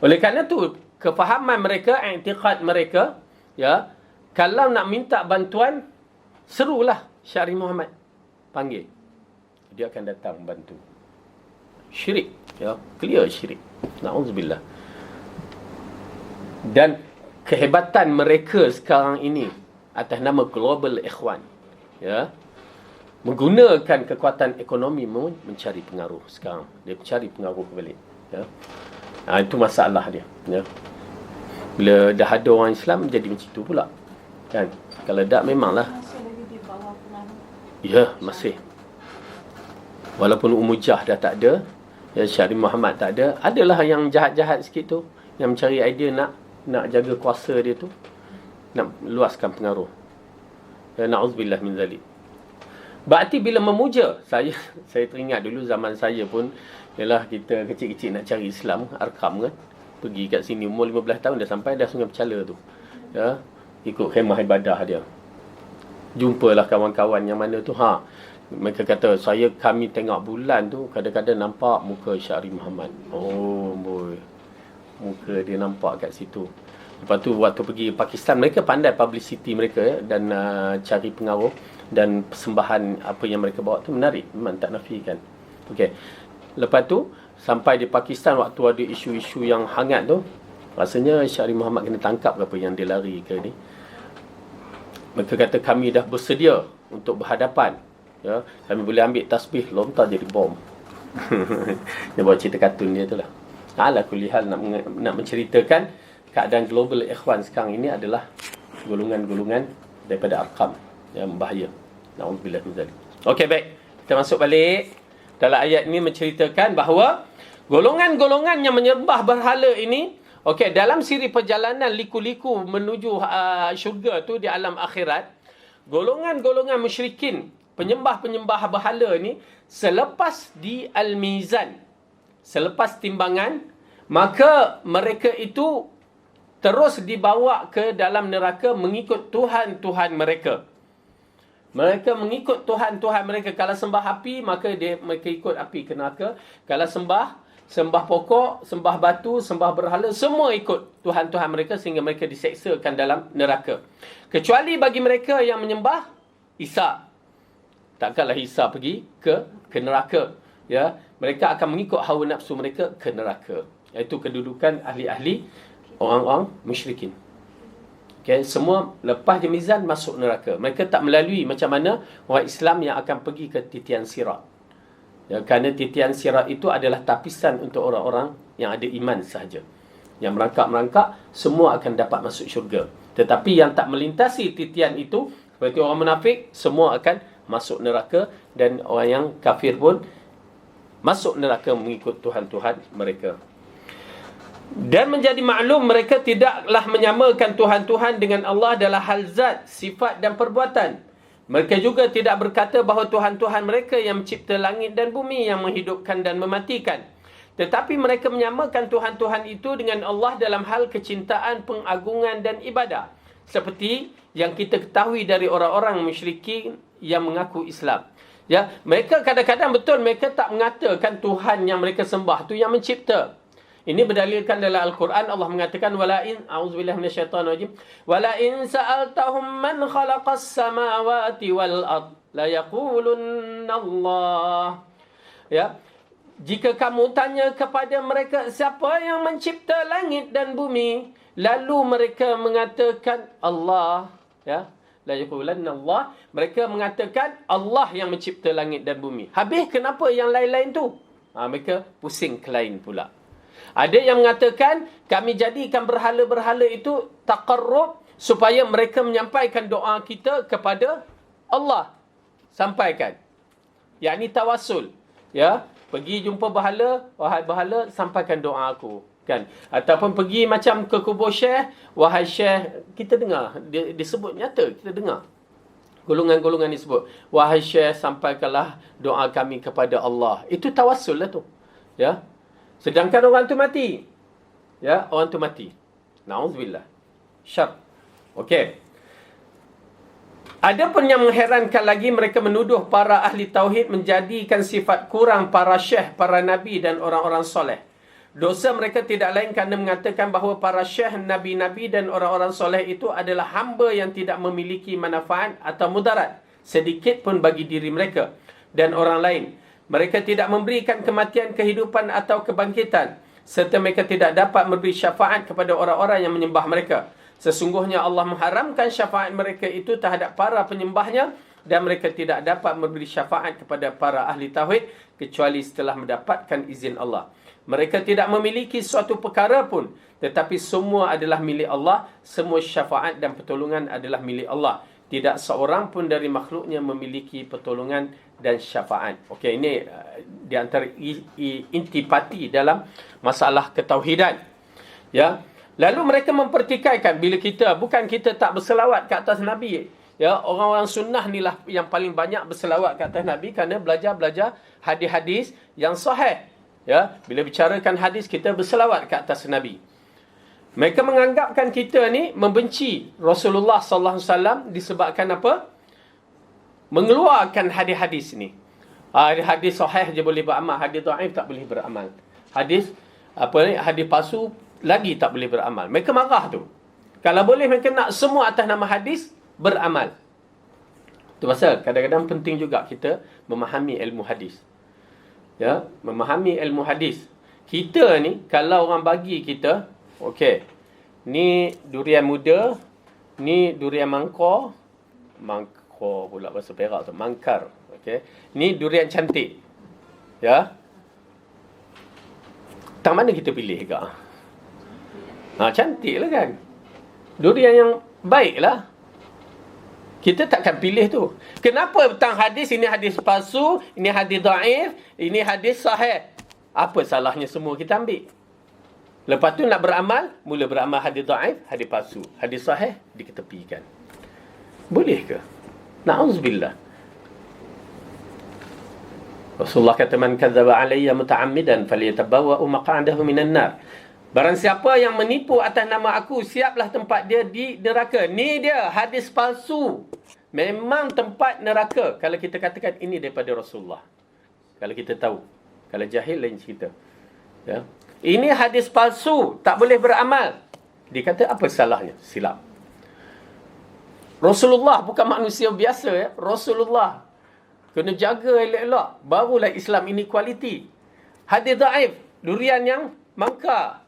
Oleh kerana tu, kefahaman mereka, i'tiqad mereka, ya, kalau nak minta bantuan, serulah Syari Muhammad, panggil, dia akan datang bantu. Syirik, ya, clear syirik. Na'udzubillah. Dan kehebatan mereka sekarang ini atas nama Global Ikhwan, ya, menggunakan kekuatan ekonomi mencari pengaruh sekarang. Dia mencari pengaruh balik, ya. Itu masalah dia, ya. Bila dah ada orang Islam, jadi macam itu pula kan. Kalau tak, memanglah. Ya, masih. Walaupun Umujah dah tak ada, ya, Syari Muhammad tak ada, adalah yang jahat-jahat sikit tu, yang mencari idea nak jaga kuasa dia tu, nak luaskan pengaruh. Ya, na'udzubillah min zalik. Berarti bila memuja, saya teringat dulu zaman saya pun, yalah, kita kecil-kecil nak cari Islam, Arkam kan, pergi kat sini umur 15 tahun dah sampai dah Sungai Pecala tu, ya, ikut khemah ibadah dia. Jumpalah kawan-kawan yang mana tu, mereka kata, kami tengok bulan tu, kadang-kadang nampak muka Syari Muhammad. Oh boy, muka dia nampak kat situ. Lepas tu waktu pergi Pakistan, mereka pandai publicity mereka, ya, dan cari pengaruh, dan persembahan apa yang mereka bawa tu menarik, memang tak nafikan. Okey. Lepas tu sampai di Pakistan, waktu ada isu-isu yang hangat tu, rasanya Syari Muhammad kena tangkap ke apa yang dia lari ke ni. Mereka kata kami dah bersedia untuk berhadapan, ya, kami boleh ambil tasbih, lontar jadi bom. Dia buat cerita kartun dia tu lah. Ala kulihal nak menceritakan keadaan global ikhwan sekarang ini adalah golongan-golongan daripada Arqam yang bahaya. Na'udzubillah min zalik. Okey, baik. Kita masuk balik. Dalam ayat ini menceritakan bahawa golongan-golongan yang menyembah berhala ini, okey, dalam siri perjalanan liku-liku menuju syurga tu di alam akhirat, golongan-golongan musyrikin, penyembah-penyembah berhala ni, selepas di al-mizan, selepas timbangan, maka mereka itu terus dibawa ke dalam neraka mengikut Tuhan-Tuhan mereka. Mereka mengikut Tuhan-Tuhan mereka. Kalau sembah api, maka mereka ikut api ke neraka. Kalau sembah pokok, sembah batu, sembah berhala, semua ikut Tuhan-Tuhan mereka sehingga mereka diseksakan dalam neraka. Kecuali bagi mereka yang menyembah Isa. Takkanlah Isa pergi ke neraka. Ya, mereka akan mengikut hawa nafsu mereka ke neraka. Iaitu kedudukan ahli-ahli orang-orang musyrikin. Okay, semua lepas je mizan masuk neraka. Mereka tak melalui macam mana orang Islam yang akan pergi ke titian sirat. Ya, kerana titian sirat itu adalah tapisan untuk orang-orang yang ada iman sahaja. Yang merangkak-merangkak, semua akan dapat masuk syurga. Tetapi yang tak melintasi titian itu, seperti orang munafik, semua akan masuk neraka. Dan orang yang kafir pun masuk neraka mengikut Tuhan-Tuhan mereka. Dan menjadi maklum mereka tidaklah menyamakan Tuhan-Tuhan dengan Allah dalam hal zat, sifat dan perbuatan. Mereka juga tidak berkata bahawa Tuhan-Tuhan mereka yang mencipta langit dan bumi, yang menghidupkan dan mematikan. Tetapi mereka menyamakan Tuhan-Tuhan itu dengan Allah dalam hal kecintaan, pengagungan dan ibadah. Seperti yang kita ketahui dari orang-orang musyrikin yang mengaku Islam. Ya, mereka kadang-kadang betul mereka tak mengatakan Tuhan yang mereka sembah tu yang mencipta. Ini berdalilkan dalam Al-Quran. Allah mengatakan wala in a'udzubillahi minasyaitonir rajim wala in sa'altahum man khalaqas samawati wal ard la yaqulunna Allah. Ya, jika kamu tanya kepada mereka siapa yang mencipta langit dan bumi, lalu mereka mengatakan Allah, ya, la yaqulunna Allah, mereka mengatakan Allah yang mencipta langit dan bumi. Habis kenapa yang lain-lain tu? Mereka pusing ke lain pula. Ada yang mengatakan kami jadikan berhala-berhala itu taqarrub supaya mereka menyampaikan doa kita kepada Allah. Sampaikan. Yakni tawassul. Ya, pergi jumpa berhala, wahai berhala sampaikan doa aku, kan? Ataupun pergi macam ke kubur syekh, wahai syekh, kita dengar disebut nyata, kita dengar. Golongan-golongan disebut, wahai syekh sampaikanlah doa kami kepada Allah. Itu tawassul lah tu. Ya. Sedangkan orang tu mati. Ya, orang tu mati. Na'udzubillah. Syar. Okey. Ada pun yang mengherankan lagi, mereka menuduh para ahli tauhid menjadikan sifat kurang para syekh, para nabi dan orang-orang soleh. Dosa mereka tidak lain kerana mengatakan bahawa para syekh, nabi-nabi dan orang-orang soleh itu adalah hamba yang tidak memiliki manfaat atau mudarat sedikit pun bagi diri mereka dan orang lain. Mereka tidak memberikan kematian, kehidupan atau kebangkitan. Serta mereka tidak dapat memberi syafaat kepada orang-orang yang menyembah mereka. Sesungguhnya Allah mengharamkan syafaat mereka itu terhadap para penyembahnya. Dan mereka tidak dapat memberi syafaat kepada para ahli tauhid kecuali setelah mendapatkan izin Allah. Mereka tidak memiliki suatu perkara pun, tetapi semua adalah milik Allah. Semua syafaat dan pertolongan adalah milik Allah. Tidak seorang pun dari makhluknya memiliki pertolongan dan syafaat. Okey, ini di antara intipati dalam masalah ketauhidan. Ya. Lalu mereka mempertikaikan bila bukan kita tak berselawat ke atas Nabi. Ya, orang-orang sunnah ni lah yang paling banyak berselawat ke atas Nabi kerana belajar hadis-hadis yang sahih. Ya, bila bicarakan hadis kita berselawat ke atas Nabi. Mereka menganggapkan kita ni membenci Rasulullah sallallahu alaihi wasallam disebabkan apa? Mengeluarkan hadis-hadis ni. Hadis sahih je boleh beramal, hadis dhaif tak boleh beramal. Hadis hadis palsu lagi tak boleh beramal. Mereka marah tu. Kalau boleh mereka nak semua atas nama hadis beramal. Tu pasal kadang-kadang penting juga kita memahami ilmu hadis. Ya, memahami ilmu hadis. Kita ni kalau orang bagi kita, okey, ni durian muda, ni durian mangkor pula bahasa Perak tu, mangkar. Okey, ni durian cantik. Ya. Tak mana kita pilih ke? Cantik lah kan. Durian yang baik lah. Kita takkan pilih tu. Kenapa tentang hadis, ini hadis palsu, ini hadis dhaif, ini hadis sahih. Apa salahnya semua kita ambil? Lepas tu nak beramal, mula beramal hadis dhaif, hadis palsu. Hadis sahih diketepikan. Boleh ke? Na'udzubillah. Rasulullah kata, man kadzaba alayya muta'ammidan falyatabawwa'u maq'adahu minan nar. Barang siapa yang menipu atas nama aku, siaplah tempat dia di neraka. Ni dia hadis palsu. Memang tempat neraka. Kalau kita katakan ini daripada Rasulullah. Kalau kita tahu. Kalau jahil lain cerita. Ya. Ini hadis palsu. Tak boleh beramal. Dia kata apa salahnya? Silap. Rasulullah bukan manusia biasa. Ya. Rasulullah. Kena jaga elok-elok. Barulah Islam ini kualiti. Hadis dhaif. Durian yang mangkar.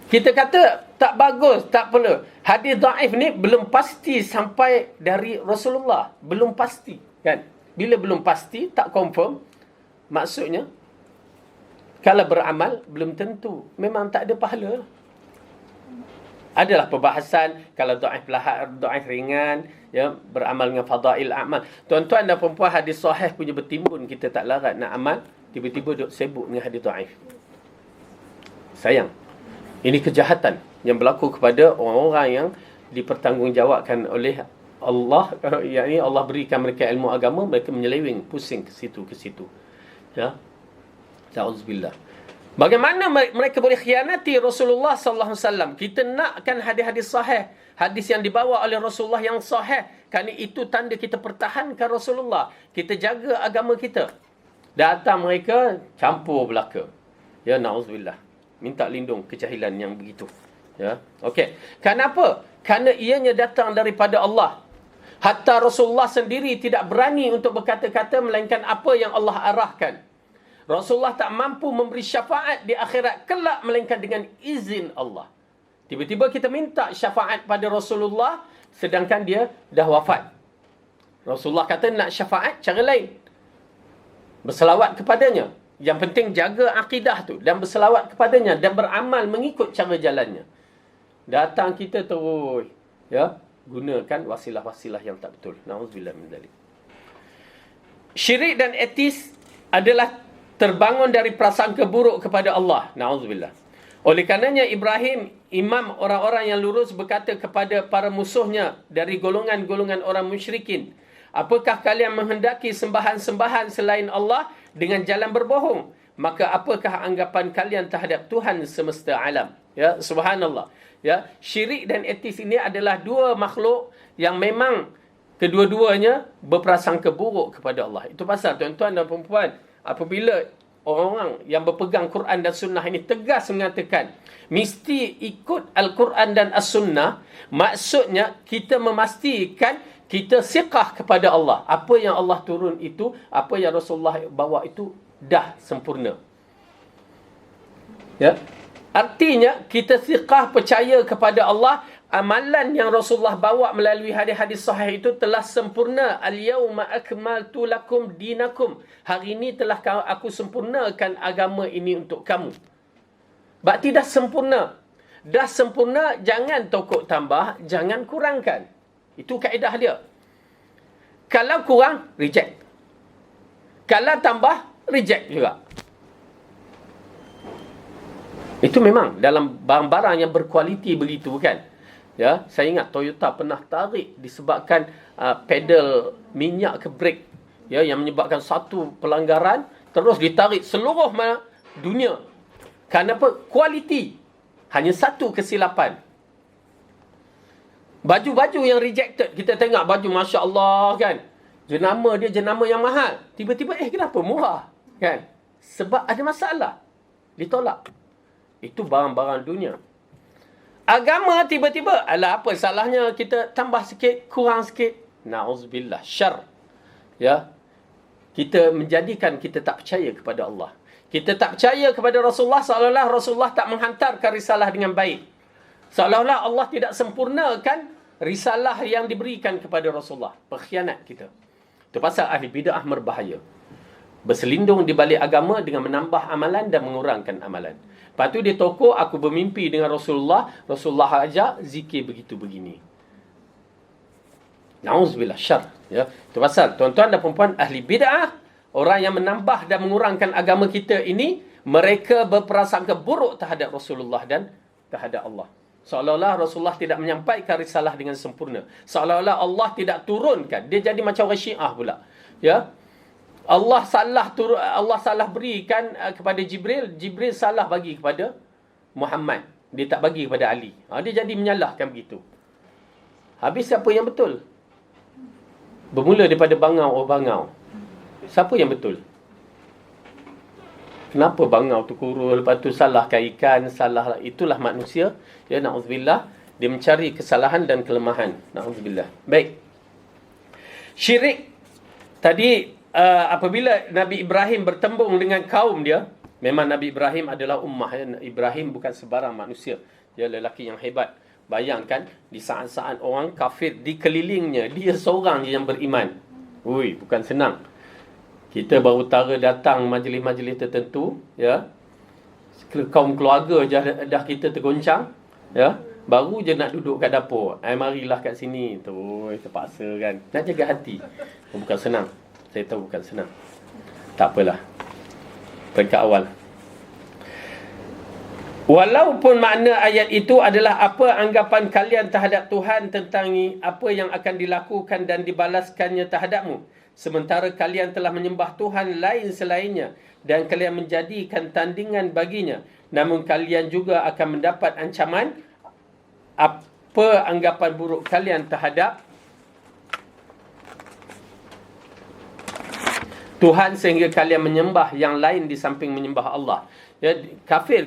Kita kata tak bagus, tak perlu. Hadis dhaif ni belum pasti sampai dari Rasulullah. Belum pasti, kan? Bila belum pasti, tak confirm, maksudnya kalau beramal belum tentu, memang tak ada pahala. Adalah perbahasan kalau dhaif ringan, ya, beramal dengan fadail amal. Tuan-tuan dan puan-puan, hadis sahih punya bertimbun, kita tak larat nak amal, tiba-tiba duk sibuk dengan hadis dhaif. Sayang. Ini kejahatan yang berlaku kepada orang-orang yang dipertanggungjawabkan oleh Allah. Yakni Allah berikan mereka ilmu agama, mereka menyeleweng, pusing ke situ ke situ. Ya. Ta'udzubillah. Bagaimana mereka boleh khianati Rasulullah sallallahu alaihi wasallam? Kita nakkan hadis-hadis sahih, hadis yang dibawa oleh Rasulullah yang sahih. Kerana itu tanda kita pertahankan Rasulullah. Kita jaga agama kita. Datang mereka campur belaka. Ya, na'udzubillah. Minta lindung kejahilan yang begitu. Ya. Okey. Kenapa? Kerana ianya datang daripada Allah. Hatta Rasulullah sendiri tidak berani untuk berkata-kata melainkan apa yang Allah arahkan. Rasulullah tak mampu memberi syafaat di akhirat kelak melainkan dengan izin Allah. Tiba-tiba kita minta syafaat pada Rasulullah sedangkan dia dah wafat. Rasulullah kata nak syafaat cara lain. Berselawat kepadanya. Yang penting jaga akidah tu dan berselawat kepadanya dan beramal mengikut cara jalannya. Datang kita terus, ya, gunakan wasilah-wasilah yang tak betul. Nauzubillah min dzalik. Syirik dan etis adalah terbangun dari prasangka buruk kepada Allah. Nauzubillah. Oleh karenanya Ibrahim, imam orang-orang yang lurus, berkata kepada para musuhnya dari golongan-golongan orang musyrikin, apakah kalian menghendaki sembahan-sembahan selain Allah dengan jalan berbohong? Maka apakah anggapan kalian terhadap Tuhan semesta alam? Ya, subhanallah. Ya, syirik dan etis ini adalah dua makhluk yang memang kedua-duanya berprasangka buruk kepada Allah. Itu pasal tuan-tuan dan puan-puan, apabila orang-orang yang berpegang Quran dan Sunnah ini tegas mengatakan mesti ikut Al-Quran dan As-Sunnah, maksudnya kita memastikan kita siqah kepada Allah. Apa yang Allah turun itu, apa yang Rasulullah bawa itu dah sempurna. Ya. Artinya kita siqah percaya kepada Allah, amalan yang Rasulullah bawa melalui hadis-hadis sahih itu telah sempurna. Al-yawma akmaltu lakum dinakum. Hari ini telah aku sempurnakan agama ini untuk kamu. Berarti dah sempurna. Dah sempurna, jangan tokok tambah, jangan kurangkan. Itu kaedah dia. Kalau kurang, reject. Kalau tambah, reject juga. Itu memang dalam barang-barang yang berkualiti begitu, kan? Ya, saya ingat Toyota pernah tarik disebabkan pedal minyak ke brake, ya, yang menyebabkan satu pelanggaran, terus ditarik seluruh dunia. Kenapa? Kualiti. Hanya satu kesilapan. Baju-baju yang rejected, kita tengok baju Masya Allah, kan? Jenama dia jenama yang mahal. Tiba-tiba, kenapa murah? Kan? Sebab ada masalah. Ditolak. Itu barang-barang dunia. Agama tiba-tiba, alah apa salahnya kita tambah sikit, kurang sikit. Na'udzubillah, syar. Ya. Kita menjadikan kita tak percaya kepada Allah. Kita tak percaya kepada Rasulullah, seolah-olah Rasulullah tak menghantarkan risalah dengan baik. Seolah-olah Allah tidak sempurnakan risalah yang diberikan kepada Rasulullah. Pengkhianat kita. Itu pasal ahli bid'ah berbahaya. Berselindung di balik agama dengan menambah amalan dan mengurangkan amalan. Lepas tu dia tokoh, aku bermimpi dengan Rasulullah. Rasulullah ajak zikir begitu begini. Na'udzubillah, syar. Ya. Itu pasal tuan-tuan dan perempuan ahli bid'ah, orang yang menambah dan mengurangkan agama kita ini, mereka berprasangka buruk terhadap Rasulullah dan terhadap Allah. Seolah-olah Rasulullah tidak menyampaikan risalah dengan sempurna. Seolah-olah Allah tidak turunkan. Dia jadi macam orang Syiah pula. Ya. Allah salah berikan kepada Jibril, Jibril salah bagi kepada Muhammad. Dia tak bagi kepada Ali. Dia jadi menyalahkan begitu. Habis siapa yang betul? Bermula daripada bangau. Siapa yang betul? Kenapa bangau tu kurus, lepas tu salahkan ikan, salah, itulah manusia. Ya, na'udzubillah, dia mencari kesalahan dan kelemahan. Na'udzubillah. Baik. Syirik tadi, apabila Nabi Ibrahim bertembung dengan kaum dia, memang Nabi Ibrahim adalah ummah. Ibrahim bukan sebarang manusia. Dia lelaki yang hebat. Bayangkan, di saat-saat orang kafir dikelilingnya, dia seorang je yang beriman. Ui, bukan senang. Kita baru tara datang majlis-majlis tertentu, ya. Kaum keluarga dah kita tergoncang, ya. Baru je nak duduk kat dapur. Marilah kat sini. Terpaksa kan. Nak jaga hati. Bukan senang. Saya tahu bukan senang. Tak apalah. Peringkat awal. Walaupun makna ayat itu adalah apa anggapan kalian terhadap Tuhan tentang apa yang akan dilakukan dan dibalaskannya terhadapmu. Sementara kalian telah menyembah Tuhan lain selainnya dan kalian menjadikan tandingan baginya. Namun kalian juga akan mendapat ancaman. Apa anggapan buruk kalian terhadap Tuhan sehingga kalian menyembah yang lain di samping menyembah Allah. Ya,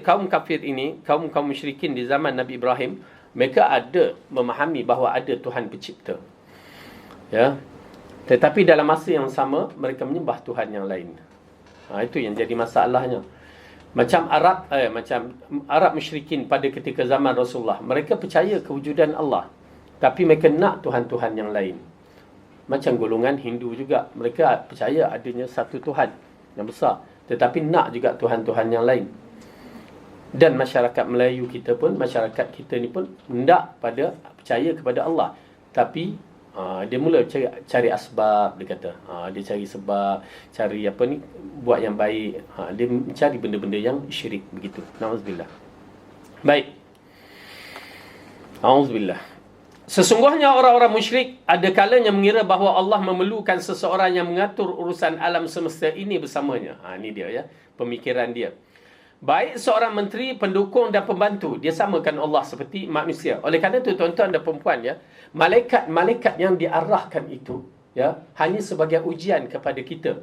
kaum kafir ini, kaum musyrikin di zaman Nabi Ibrahim, mereka ada memahami bahawa ada Tuhan pencipta. Ya. Tetapi dalam masa yang sama mereka menyembah Tuhan yang lain. Itu yang jadi masalahnya. Macam Arab musyrikin pada ketika zaman Rasulullah, mereka percaya kewujudan Allah, tapi mereka nak Tuhan-Tuhan yang lain. Macam golongan Hindu juga, mereka percaya adanya satu Tuhan yang besar, tetapi nak juga Tuhan-Tuhan yang lain. Dan masyarakat Melayu kita pun, masyarakat kita ni pun hendak percaya kepada Allah, tapi dia mula cari asbab, dia kata. Dia cari sebab, cari buat yang baik. Dia mencari benda-benda yang syirik begitu. Na'udzubillah. Baik. Na'udzubillah. Sesungguhnya orang-orang musyrik ada kalanya mengira bahawa Allah memerlukan seseorang yang mengatur urusan alam semesta ini bersamanya. Ini dia, ya, pemikiran dia. Baik seorang menteri, pendukung dan pembantu, dia samakan Allah seperti manusia. Oleh kerana itu, tuan-tuan dan perempuan, ya, malaikat-malaikat yang diarahkan itu, ya, hanya sebagai ujian kepada kita.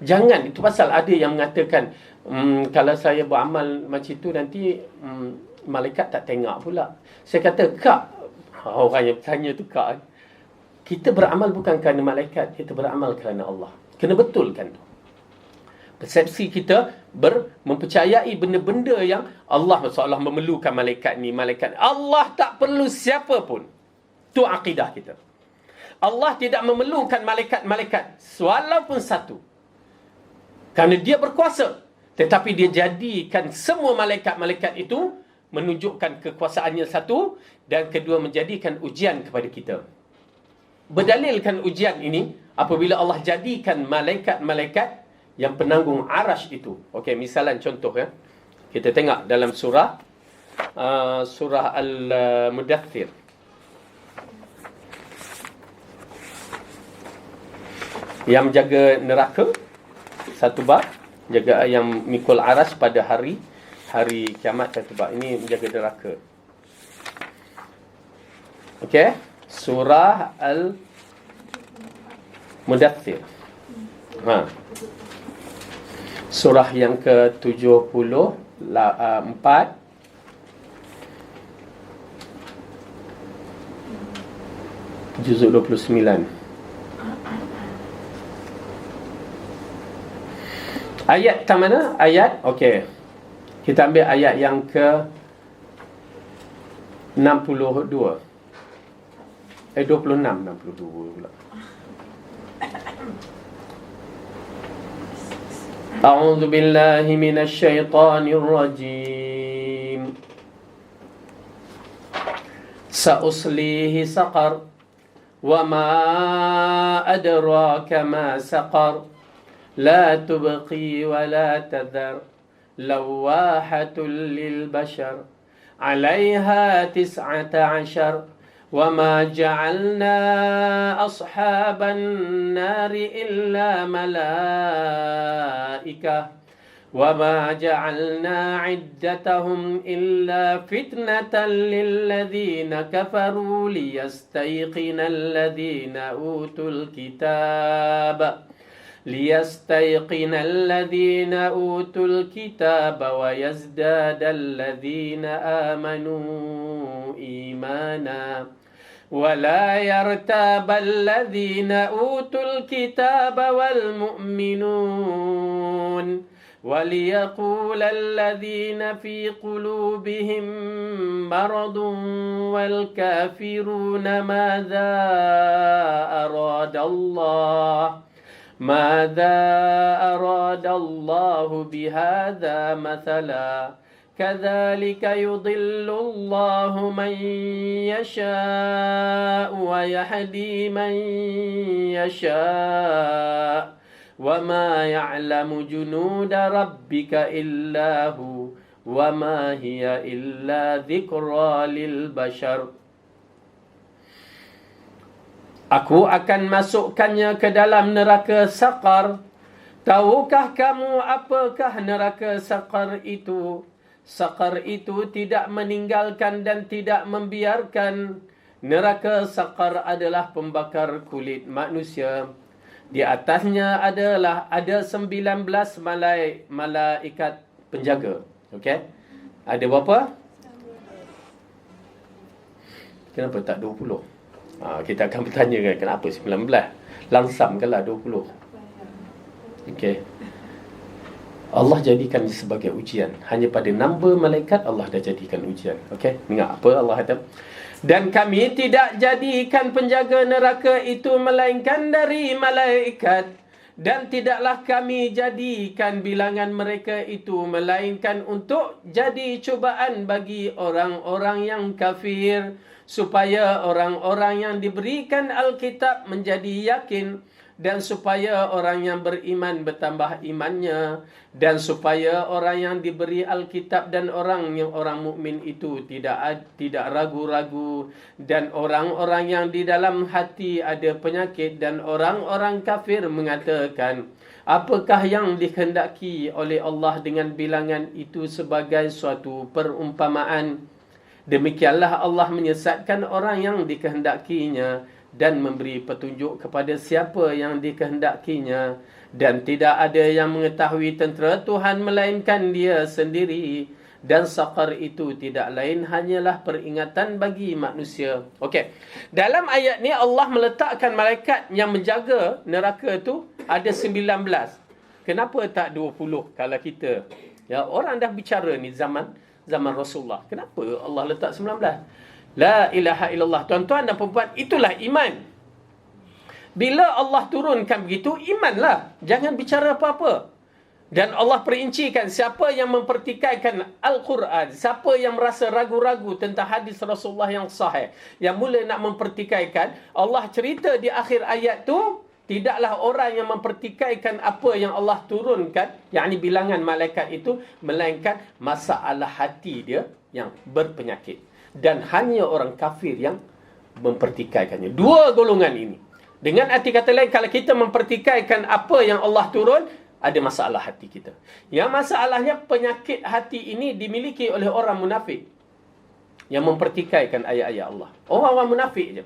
Jangan, itu pasal ada yang mengatakan, kalau saya beramal macam itu nanti malaikat tak tengok pula. Saya kata, Kak, orang yang tanya tu Kak, kita beramal bukan kerana malaikat, kita beramal kerana Allah. Kena betulkan tu. Persepsi kita mempercayai benda-benda yang Allah seolah memerlukan malaikat ni, malaikat. Allah tak perlu siapa pun. Itu akidah kita. Allah tidak memerlukan malaikat-malaikat walaupun satu. Kerana dia berkuasa. Tetapi dia jadikan semua malaikat-malaikat itu menunjukkan kekuasaannya satu, dan kedua menjadikan ujian kepada kita. Berdalilkan ujian ini apabila Allah jadikan malaikat-malaikat yang penanggung arash itu. Okey, misalan contoh, ya. Kita tengok dalam surah Al-Mudaththir. Yang menjaga neraka, satu bab. Jaga yang mikul arash pada hari kiamat, satu bab. Ini menjaga neraka. Okey, surah Al-Mudaththir. Surah yang ke-74, juzuk 29. Ayat tak mana? Ayat, okey. Kita ambil ayat yang ke-62. 62 pula. أعوذ بالله من الشيطان الرجيم سأصليه سقر وما أدراك ما سقر لا تبقي ولا تذر لواحة للبشر عليها 19 وما جعلنا أصحاب النار إلا ملائكة وما جعلنا عدتهم إلا فتنة للذين كفروا ليستيقن الذين أوتوا الكتاب ويزداد الذين آمنوا إيمانا ولا يرتاب الذين أوتوا الكتاب والمؤمنون وَلِيَقُولَ الَّذِينَ فِي قُلُوبِهِم مَّرَضٌ وَالْكَافِرُونَ مَاذَا أَرَادَ اللَّهُ بِهَذَا مَثَلًا كَذَلِكَ يُضِلُّ اللَّهُ مَن يَشَاءُ وَيَهْدِي مَن يَشَاءُ وَمَا يَعْلَمُ جُنُودَ رَبِّكَ إِلَّا هُوَ وَمَا هِيَ إِلَّا ذِكْرَى لِلْبَشَرِ. Aku akan masukkannya ke dalam neraka Saqar. Tahukah kamu apakah neraka Saqar itu? Saqar itu tidak meninggalkan dan tidak membiarkan. Neraka Saqar adalah pembakar kulit manusia. Di atasnya ada 19 malaikat penjaga. Okey? Ada berapa? Kenapa tak 20? Kita akan bertanya kan, kenapa 19? Langsamkanlah 20. Okey. Allah jadikan sebagai ujian. Hanya pada number malaikat Allah dah jadikan ujian. Okey? Ingat apa Allah kata? Dan kami tidak jadikan penjaga neraka itu melainkan dari malaikat. Dan tidaklah kami jadikan bilangan mereka itu melainkan untuk jadi cubaan bagi orang-orang yang kafir. Supaya orang-orang yang diberikan Alkitab menjadi yakin. Dan supaya orang yang beriman bertambah imannya. Dan supaya orang yang diberi Alkitab dan orang mukmin itu tidak ragu-ragu. Dan orang-orang yang di dalam hati ada penyakit. Dan orang-orang kafir mengatakan, apakah yang dikehendaki oleh Allah dengan bilangan itu sebagai suatu perumpamaan? Demikianlah Allah menyesatkan orang yang dikehendakinya dan memberi petunjuk kepada siapa yang dikehendakinya. Dan tidak ada yang mengetahui tentera Tuhan melainkan Dia sendiri. Dan Saqar itu tidak lain hanyalah peringatan bagi manusia. Okey. Dalam ayat ni Allah meletakkan malaikat yang menjaga neraka tu ada 19. Kenapa tak 20 kalau kita? Ya, orang dah bicara ni zaman Rasulullah. Kenapa Allah letak 19? La ilaha illallah. Tuan-tuan dan perempuan, itulah iman. Bila Allah turunkan begitu, imanlah. Jangan bicara apa-apa. Dan Allah perincikan siapa yang mempertikaikan Al-Quran, siapa yang merasa ragu-ragu tentang hadis Rasulullah yang sahih, yang mula nak mempertikaikan, Allah cerita di akhir ayat tu, tidaklah orang yang mempertikaikan apa yang Allah turunkan, yakni bilangan malaikat itu, melainkan masalah hati dia yang berpenyakit. Dan hanya orang kafir yang mempertikaikannya. Dua golongan ini. Dengan arti kata lain, kalau kita mempertikaikan apa yang Allah turun, ada masalah hati kita. Yang masalahnya, penyakit hati ini dimiliki oleh orang munafik yang mempertikaikan ayat-ayat Allah. Orang-orang munafik je.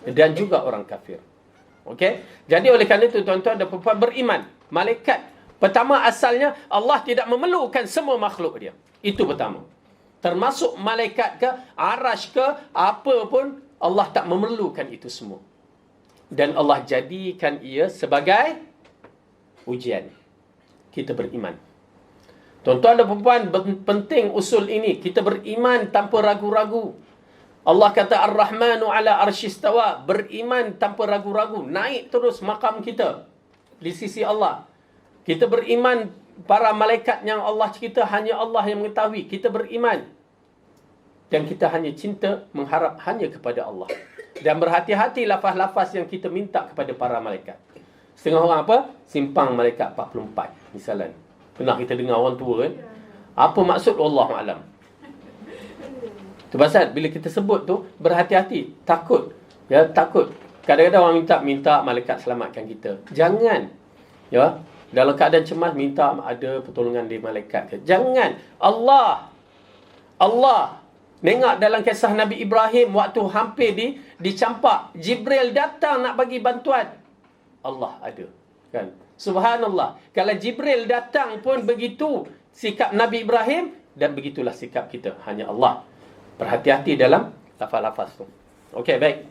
Dan juga orang kafir. Okey? Jadi oleh kerana itu, tuan-tuan dan puan-puan, beriman. Malaikat. Pertama, asalnya Allah tidak memerlukan semua makhluk dia. Itu pertama. Termasuk malaikat ke, arash ke, apa pun, Allah tak memerlukan itu semua. Dan Allah jadikan ia sebagai ujian. Kita beriman. Tuan-tuan dan puan-puan, penting usul ini. Kita beriman tanpa ragu-ragu. Allah kata Ar-Rahmanu ala arsyistawa. Beriman tanpa ragu-ragu. Naik terus makam kita di sisi Allah. Kita beriman para malaikat yang Allah cerita hanya Allah yang mengetahui. Kita beriman. Dan kita hanya cinta, mengharap hanya kepada Allah. Dan berhati-hati lafaz-lafaz yang kita minta kepada para malaikat. Setengah orang apa? Simpang malaikat 44. Misalan. Pernah kita dengar orang tua kan? Apa maksud Allah Alam? Itu pasal bila kita sebut tu, berhati-hati. Takut. Ya, takut. Kadang-kadang orang minta malaikat selamatkan kita. Jangan. Ya. Dalam keadaan cemas, minta ada pertolongan dari malaikat. Jangan. Allah. Tengok dalam kisah Nabi Ibrahim, waktu hampir dicampak. Jibril datang nak bagi bantuan. Allah ada. Kan? Subhanallah. Kalau Jibril datang pun begitu sikap Nabi Ibrahim, dan begitulah sikap kita. Hanya Allah. Berhati-hati dalam lafaz-lafaz tu. Okey, baik.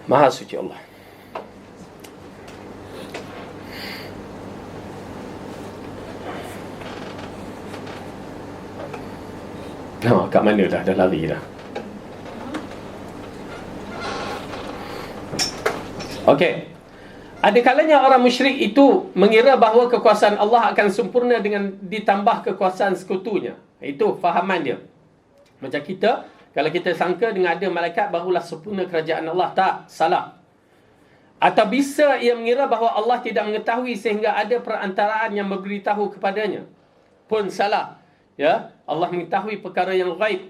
Maha suci Allah. Kat mana dah lari dah. Okey. Ada kalanya orang musyrik itu mengira bahawa kekuasaan Allah akan sempurna dengan ditambah kekuasaan sekutunya. Itu fahaman dia. Macam kita, kalau kita sangka dengan ada malaikat barulah sempurna kerajaan Allah. Tak, salah. Atau bisa ia mengira bahawa Allah tidak mengetahui sehingga ada perantaraan yang memberitahu kepadanya. Pun salah. Ya, Allah mengetahui perkara yang gaib.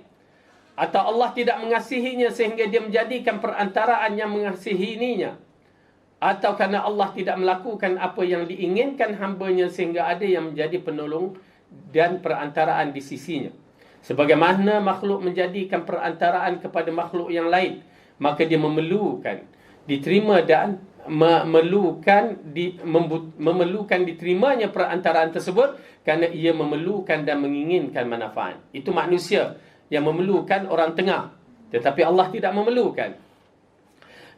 Atau Allah tidak mengasihinya sehingga dia menjadikan perantaraan yang mengasihinya. Atau kerana Allah tidak melakukan apa yang diinginkan hamba-Nya sehingga ada yang menjadi penolong dan perantaraan di sisinya. Sebagaimana makhluk menjadikan perantaraan kepada makhluk yang lain, maka dia memerlukan diterima dan memerlukan diterimanya perantaraan tersebut kerana ia memerlukan dan menginginkan manfaat. Itu manusia yang memerlukan orang tengah, tetapi Allah tidak memerlukan.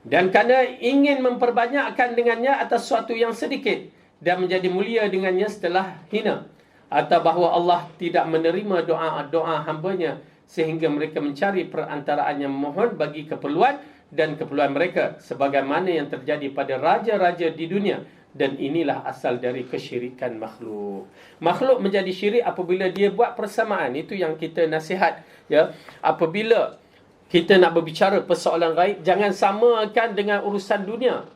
Dan kerana ingin memperbanyakkan dengannya atas sesuatu yang sedikit dan menjadi mulia dengannya setelah hina. Atau bahawa Allah tidak menerima doa-doa hamba-Nya sehingga mereka mencari perantaraan yang memohon bagi keperluan dan keperluan mereka. Sebagaimana yang terjadi pada raja-raja di dunia. Dan inilah asal dari kesyirikan makhluk. Makhluk menjadi syirik apabila dia buat persamaan. Itu yang kita nasihat. Ya, apabila kita nak berbicara persoalan gaib, jangan samakan dengan urusan dunia.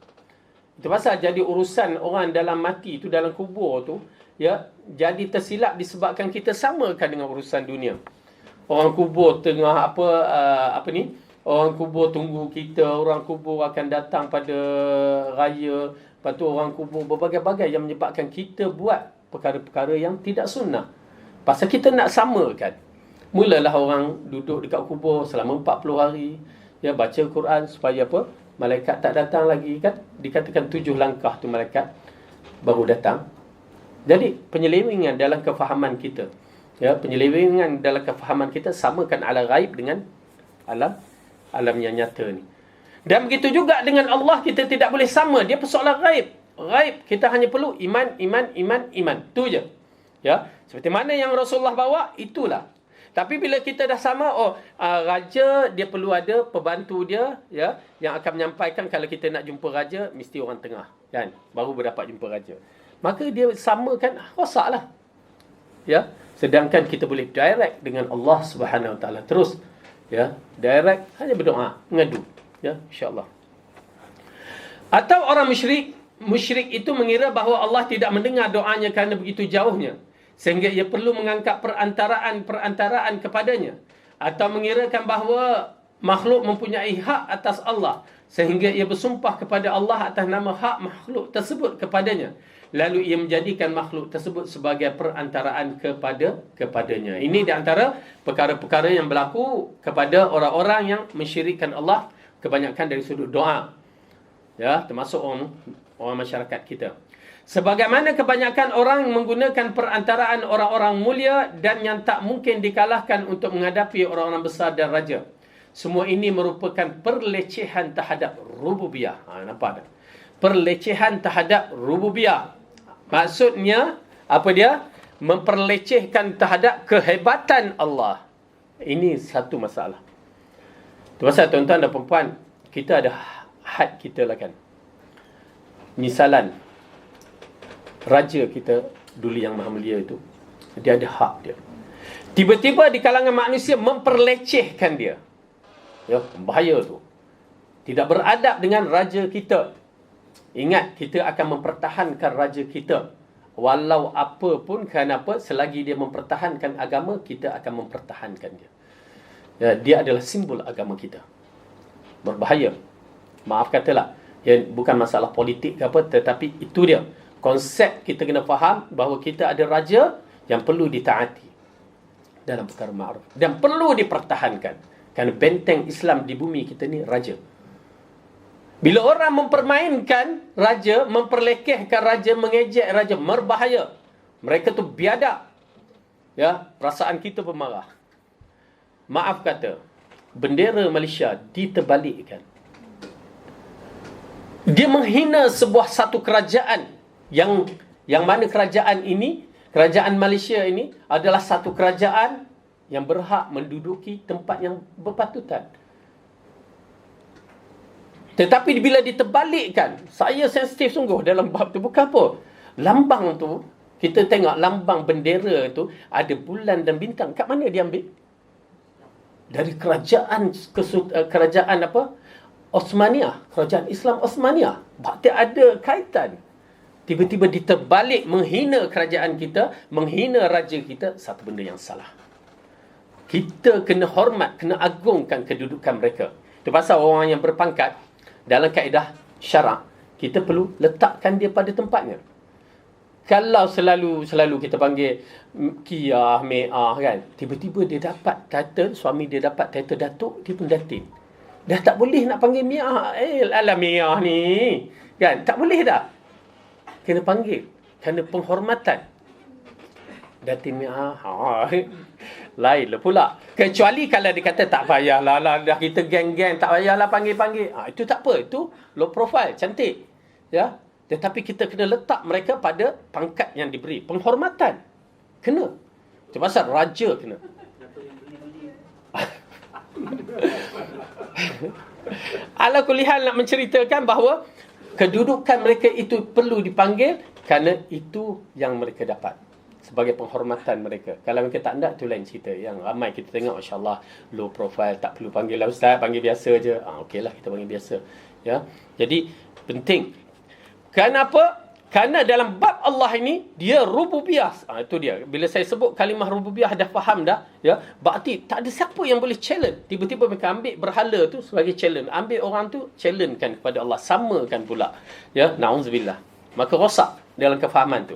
Itu pasal jadi urusan orang dalam mati tu, dalam kubur tu, ya, jadi tersilap disebabkan kita samakan dengan urusan dunia. Orang kubur tengah orang kubur tunggu kita, orang kubur akan datang pada raya, lepas tu orang kubur berbagai-bagai yang menyebabkan kita buat perkara-perkara yang tidak sunnah. Pasal kita nak samakan. Mulalah orang duduk dekat kubur selama 40 hari. Ya, baca Quran supaya apa? Malaikat tak datang lagi kan? Dikatakan 7 langkah tu malaikat baru datang. Jadi penyelewengan dalam kefahaman kita. Ya, penyelewengan dalam kefahaman kita samakan alam gaib dengan alam yang nyata ni. Dan begitu juga dengan Allah kita tidak boleh sama. Dia persoalan gaib. Gaib kita hanya perlu iman. Tu je. Ya, seperti mana yang Rasulullah bawa, itulah. Tapi bila kita dah sama, raja dia perlu ada pembantu dia, ya, yang akan menyampaikan kalau kita nak jumpa raja mesti orang tengah, kan? Baru berdapat jumpa raja. Maka dia samakan rosaklah. Ya, sedangkan kita boleh direct dengan Allah Subhanahu Wa Taala terus, ya, direct hanya berdoa, mengadu, ya, insya-Allah. Atau orang musyrik itu mengira bahawa Allah tidak mendengar doanya kerana begitu jauhnya, sehingga ia perlu mengangkat perantaraan kepadanya. Atau mengirakan bahawa makhluk mempunyai hak atas Allah, sehingga ia bersumpah kepada Allah atas nama hak makhluk tersebut kepadanya. Lalu ia menjadikan makhluk tersebut sebagai perantaraan kepadanya. Ini di antara perkara-perkara yang berlaku kepada orang-orang yang mensyirikkan Allah, kebanyakan dari sudut doa. Ya, termasuk orang masyarakat kita. Sebagaimana kebanyakan orang menggunakan perantaraan orang-orang mulia dan yang tak mungkin dikalahkan untuk menghadapi orang-orang besar dan raja. Semua ini merupakan perlecehan terhadap rububiyah. Nampak tak? Perlecehan terhadap rububiyah. Maksudnya, apa dia? Memperlecehkan terhadap kehebatan Allah. Ini satu masalah. Itu pasal tuan-tuan dan puan-puan, kita ada had kita lah kan. Misalan, raja kita dulu yang maha mulia itu, dia ada hak dia. Tiba-tiba di kalangan manusia memperlecehkan dia. Ya, bahaya tu. Tidak beradab dengan raja kita. Ingat, kita akan mempertahankan raja kita. Walau apa pun, kenapa, selagi dia mempertahankan agama, kita akan mempertahankan dia. Ya, dia adalah simbol agama kita. Berbahaya. Maaf katalah. Ya, bukan masalah politik ke apa, tetapi itu dia. Konsep kita kena faham bahawa kita ada raja yang perlu ditaati dalam perkara ma'ruf dan perlu dipertahankan. Kerana benteng Islam di bumi kita ni raja. Bila orang mempermainkan raja, memperlekehkan raja, mengejek raja, berbahaya. Mereka tu biadab. Ya, perasaan kita bermarah. Maaf kata, bendera Malaysia diterbalikkan. Dia menghina sebuah satu kerajaan yang mana kerajaan ini, kerajaan Malaysia ini adalah satu kerajaan yang berhak menduduki tempat yang berpatutan. Tetapi bila diterbalikkan, saya sensitif sungguh dalam bab tu. Bukan apa, lambang tu, kita tengok lambang bendera tu ada bulan dan bintang. Kat mana dia ambil? Dari kerajaan apa? Osmaniyah, kerajaan Islam Osmaniyah. Berarti ada kaitan. Tiba-tiba diterbalik, menghina kerajaan kita, menghina raja kita, satu benda yang salah. Kita kena hormat, kena agungkan kedudukan mereka. Itu pasal orang yang berpangkat, dalam kaedah syarak, kita perlu letakkan dia pada tempatnya. Kalau selalu kita panggil Kiyah, Me'ah kan, tiba-tiba dia dapat title, suami dia dapat title Datuk, dia pun Datin. Dah tak boleh nak panggil Me'ah. Alah Me'ah ni. Kan? Tak boleh dah. Kena panggil. Kerana penghormatan. Datin Me'ah. Lainlah pula. Kecuali kalau dia kata tak payahlah. Dah kita geng-geng. Tak payahlah panggil-panggil. Itu tak apa. Itu low profile. Cantik. Ya. Tetapi kita kena letak mereka pada pangkat yang diberi. Penghormatan. Kena. Itu pasal raja kena. Ala kulihan nak menceritakan bahawa kedudukan mereka itu perlu dipanggil kerana itu yang mereka dapat sebagai penghormatan mereka. Kalau mereka tak nak, itu lain cerita. Yang ramai kita tengok, masya-Allah, low profile, tak perlu panggil lah ustaz, panggil biasa je. Okeylah, kita panggil biasa. Ya. Jadi penting. Kenapa? Kerana dalam bab Allah ini, dia rububiyah. Itu dia. Bila saya sebut kalimah rububiyah, dah faham dah. Ya? Berarti tak ada siapa yang boleh challenge. Tiba-tiba mereka ambil berhala tu sebagai challenge. Ambil orang tu, challenge kan kepada Allah. Samakan pula. Ya? Na'udzubillah. Maka rosak dalam kefahaman tu.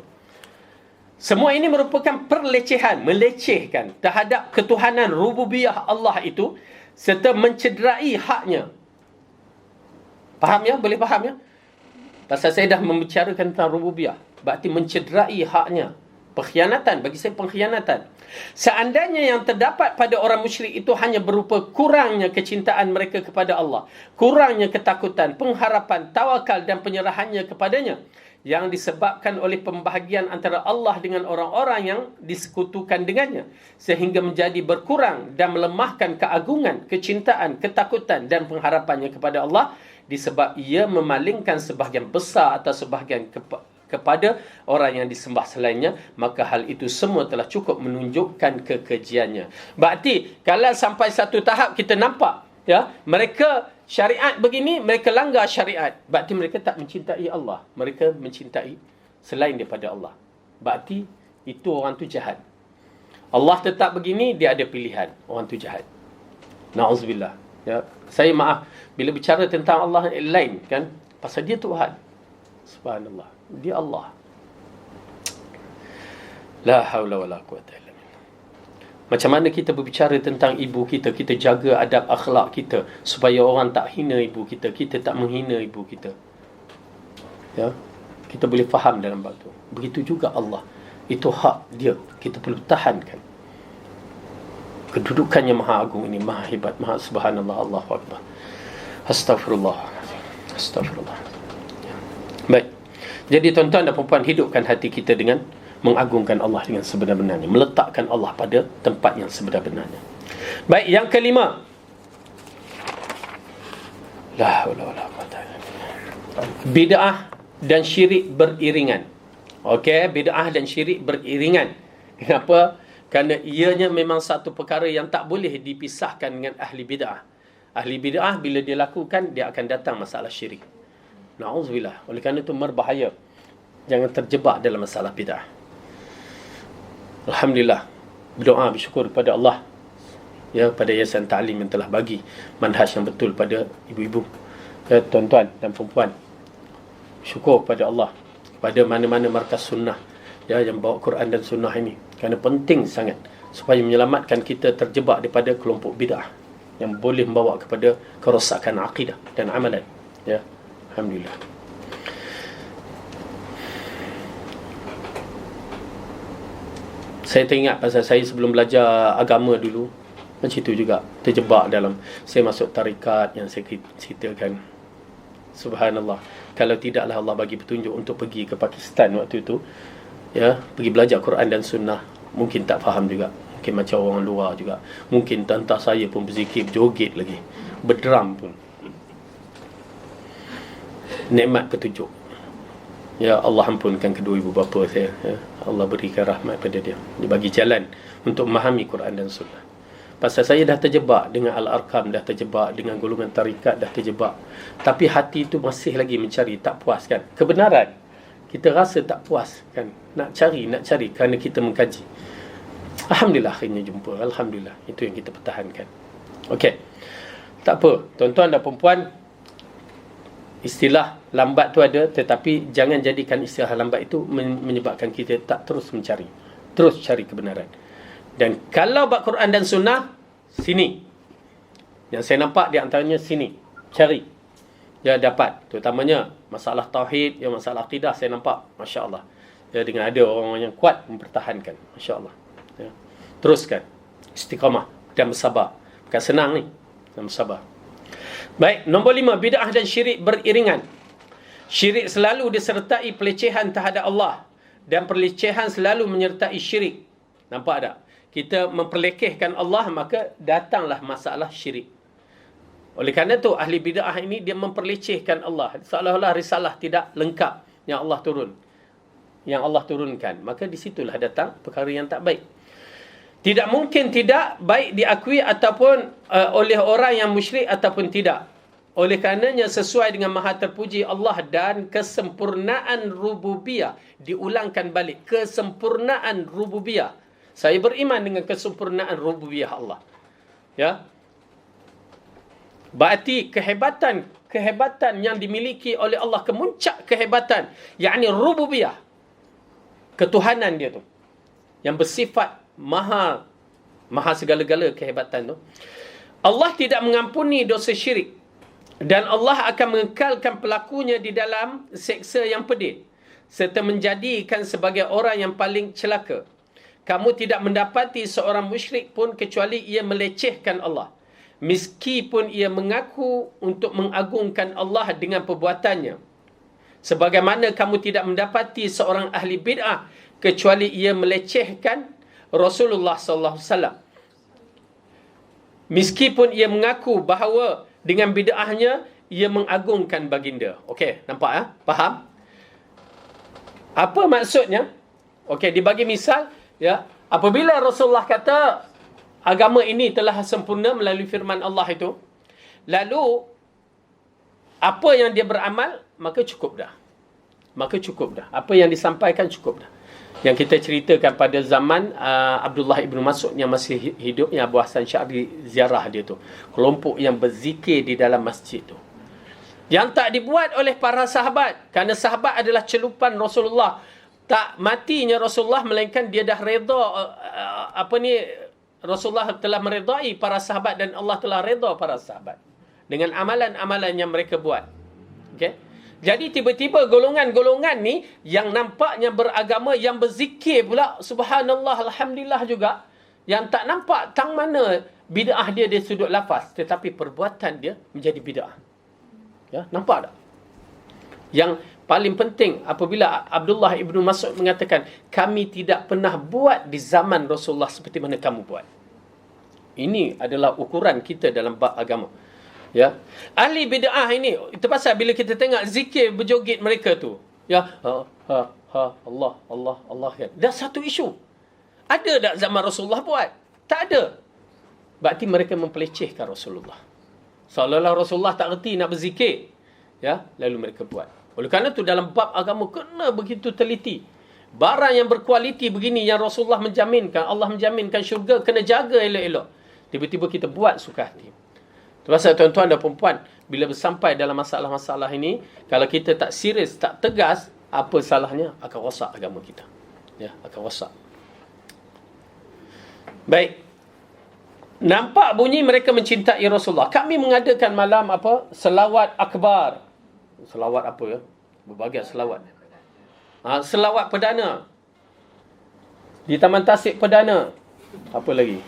Semua ini merupakan perlecehan. Melecehkan terhadap ketuhanan rububiyah Allah itu. Serta mencederai haknya. Faham ya? Boleh faham ya? Pasal saya dah membicarakan tentang rububiyah. Berarti mencederai haknya. Pengkhianatan. Bagi saya pengkhianatan. Seandainya yang terdapat pada orang musyrik itu hanya berupa kurangnya kecintaan mereka kepada Allah. Kurangnya ketakutan, pengharapan, tawakal dan penyerahannya kepadanya. Yang disebabkan oleh pembahagian antara Allah dengan orang-orang yang disekutukan dengannya. Sehingga menjadi berkurang dan melemahkan keagungan, kecintaan, ketakutan dan pengharapannya kepada Allah. Disebab ia memalingkan sebahagian besar atau sebahagian kepada orang yang disembah selainnya, maka hal itu semua telah cukup menunjukkan kekejiannya. Berarti kalau sampai satu tahap kita nampak, ya, mereka syariat begini, mereka langgar syariat, berarti mereka tak mencintai Allah, mereka mencintai selain daripada Allah. Berarti itu orang tu jahat. Allah tetap begini, dia ada pilihan, orang tu jahat. Na'udzubillah. Ya, saya maaf bila bicara tentang Allah lain kan, pasal dia Tuhan. Subhanallah. Dia Allah. La haula wala quwata illa billah. Macam mana kita berbicara tentang ibu kita, kita jaga adab akhlak kita supaya orang tak hina ibu kita, kita tak menghina ibu kita. Ya, kita boleh faham dalam bab tu. Begitu juga Allah. Itu hak dia. Kita perlu tahankan. Kedudukannya maha agung ini, maha hebat, maha subhanallah, Allahu akbar. Astaghfirullah. Astaghfirullah. Baik. Jadi tuan-tuan dan puan-puan, hidupkan hati kita dengan mengagungkan Allah dengan sebenar-benarnya, meletakkan Allah pada tempat yang sebenar-benarnya. Baik, yang kelima. La haula wala quwata illa billah. Bid'ah dan syirik beriringan. Okey, bid'ah dan syirik beriringan. Kenapa? Kerana ianya memang satu perkara yang tak boleh dipisahkan dengan ahli bid'ah. Ahli bid'ah bila dia lakukan, dia akan datang masalah syirik. Na'udzubillah. Oleh kerana itu berbahaya. Jangan terjebak dalam masalah bid'ah. Alhamdulillah. Berdoa, bersyukur kepada Allah. Ya, pada Yayasan Ta'lim yang telah bagi manhaj yang betul pada ibu-ibu, ya, tuan-tuan dan perempuan. Syukur kepada Allah. Pada mana-mana markas sunnah, ya, yang bawa Quran dan sunnah ini. Kerana penting sangat supaya menyelamatkan kita terjebak daripada kelompok bid'ah yang boleh membawa kepada kerosakan akidah dan amalan. Ya, alhamdulillah. Saya teringat pasal saya sebelum belajar agama dulu, macam itu juga terjebak dalam, saya masuk tarikat yang saya ceritakan. Subhanallah. Kalau tidaklah Allah bagi petunjuk untuk pergi ke Pakistan waktu itu, ya, pergi belajar Quran dan sunnah, mungkin tak faham juga. mungkin macam orang luar juga. Mungkin tantah saya pun berzikir, berjoget lagi, berdram pun. Nikmat petunjuk. Ya Allah ampunkan kedua ibu bapa saya, ya. Allah berikan rahmat pada dia. Dia bagi jalan untuk memahami Quran dan Sunnah. Pasal saya dah terjebak dengan Al-Arqam, dah terjebak dengan golongan tarikat, dah terjebak. Tapi hati itu masih lagi mencari, tak puas kan. Kebenaran kita rasa tak puas kan. Nak cari kerana kita mengkaji. Alhamdulillah akhirnya jumpa. Alhamdulillah. Itu yang kita pertahankan. Okey. Tak apa, tuan-tuan dan puan-puan, istilah lambat tu ada, tetapi jangan jadikan istilah lambat itu menyebabkan kita tak terus mencari. Terus cari kebenaran. Dan kalau bab Quran dan Sunnah, sini. Yang saya nampak di antaranya sini. Cari. Ya dapat. Terutamanya masalah tauhid, yang masalah akidah saya nampak. Masya Allah. Ya, dengan ada orang yang kuat mempertahankan. Masya Allah. Ya. Teruskan. Istiqamah dan bersabar. Bukan senang ni. Dan bersabar. Baik, nombor 5, bid'ah dan syirik beriringan. Syirik selalu disertai pelecehan terhadap Allah, dan pelecehan selalu menyertai syirik. Nampak tak? Kita memperlekehkan Allah, maka datanglah masalah syirik. Oleh kerana itu, ahli bid'ah ini dia memperlecehkan Allah. Seolah-olah risalah tidak lengkap yang Allah turunkan. Maka di situlah datang perkara yang tak baik. Tidak mungkin tidak baik diakui ataupun oleh orang yang musyrik ataupun tidak. Oleh karenanya sesuai dengan maha terpuji Allah dan kesempurnaan rububiyah. Diulangkan balik. Kesempurnaan rububiyah. Saya beriman dengan kesempurnaan rububiyah Allah. Ya. Berarti kehebatan yang dimiliki oleh Allah, kemuncak kehebatan, yakni rububiyah. Ketuhanan dia tu. Yang bersifat maha segala-gala kehebatan tu. Allah tidak mengampuni dosa syirik. Dan Allah akan mengekalkan pelakunya di dalam seksa yang pedih. Serta menjadikan sebagai orang yang paling celaka. Kamu tidak mendapati seorang musyrik pun kecuali ia melecehkan Allah. Meskipun ia mengaku untuk mengagungkan Allah dengan perbuatannya. Sebagaimana kamu tidak mendapati seorang ahli bid'ah kecuali ia melecehkan Rasulullah sallallahu alaihi wasallam. Meskipun ia mengaku bahawa dengan bid'ahnya ia mengagungkan baginda. Okey, nampak ya? Faham? Apa maksudnya? Okey, dibagi misal, ya. Apabila Rasulullah kata agama ini telah sempurna melalui firman Allah itu, lalu apa yang dia beramal, maka cukup dah. Apa yang disampaikan cukup dah. Yang kita ceritakan pada zaman Abdullah ibn Mas'ud yang masih hidup, yang Abu Hasan Sya'ri ziarah dia tu. Kelompok yang berzikir di dalam masjid tu. Yang tak dibuat oleh para sahabat. Kerana sahabat adalah celupan Rasulullah. Tak matinya Rasulullah, melainkan dia dah reda, Rasulullah telah meredai para sahabat dan Allah telah reda para sahabat. Dengan amalan-amalan yang mereka buat. Okey? Jadi tiba-tiba golongan-golongan ni yang nampaknya beragama, yang berzikir pula, subhanallah, alhamdulillah juga, yang tak nampak tang mana bid'ah dia dari sudut lafaz, tetapi perbuatan dia menjadi bid'ah. Ya, nampak tak? Yang paling penting apabila Abdullah ibnu Mas'ud mengatakan, kami tidak pernah buat di zaman Rasulullah seperti mana kamu buat. Ini adalah ukuran kita dalam bab agama. Ya, ahli bid'ah ini, itu pasal bila kita tengok zikir berjoget mereka tu, ya, Allah kan. Dah satu isu. Ada tak zaman Rasulullah buat? Tak ada. Berarti mereka mempelecehkan Rasulullah. Seolah-olah Rasulullah tak reti nak berzikir. Ya, lalu mereka buat. Oleh kerana tu dalam bab agama kena begitu teliti. Barang yang berkualiti begini yang Rasulullah menjaminkan, Allah menjaminkan syurga, kena jaga elok-elok. Tiba-tiba kita buat suka hati. Pasal tuan-tuan dan perempuan, bila bersampai dalam masalah-masalah ini, kalau kita tak serius, tak tegas, apa salahnya? Akan rosak agama kita. Ya, akan rosak. Baik. Nampak bunyi mereka mencintai Rasulullah. Kami mengadakan malam selawat akbar. Selawat apa ya? Berbagai selawat. Selawat perdana. Di Taman Tasik Perdana. Apa lagi?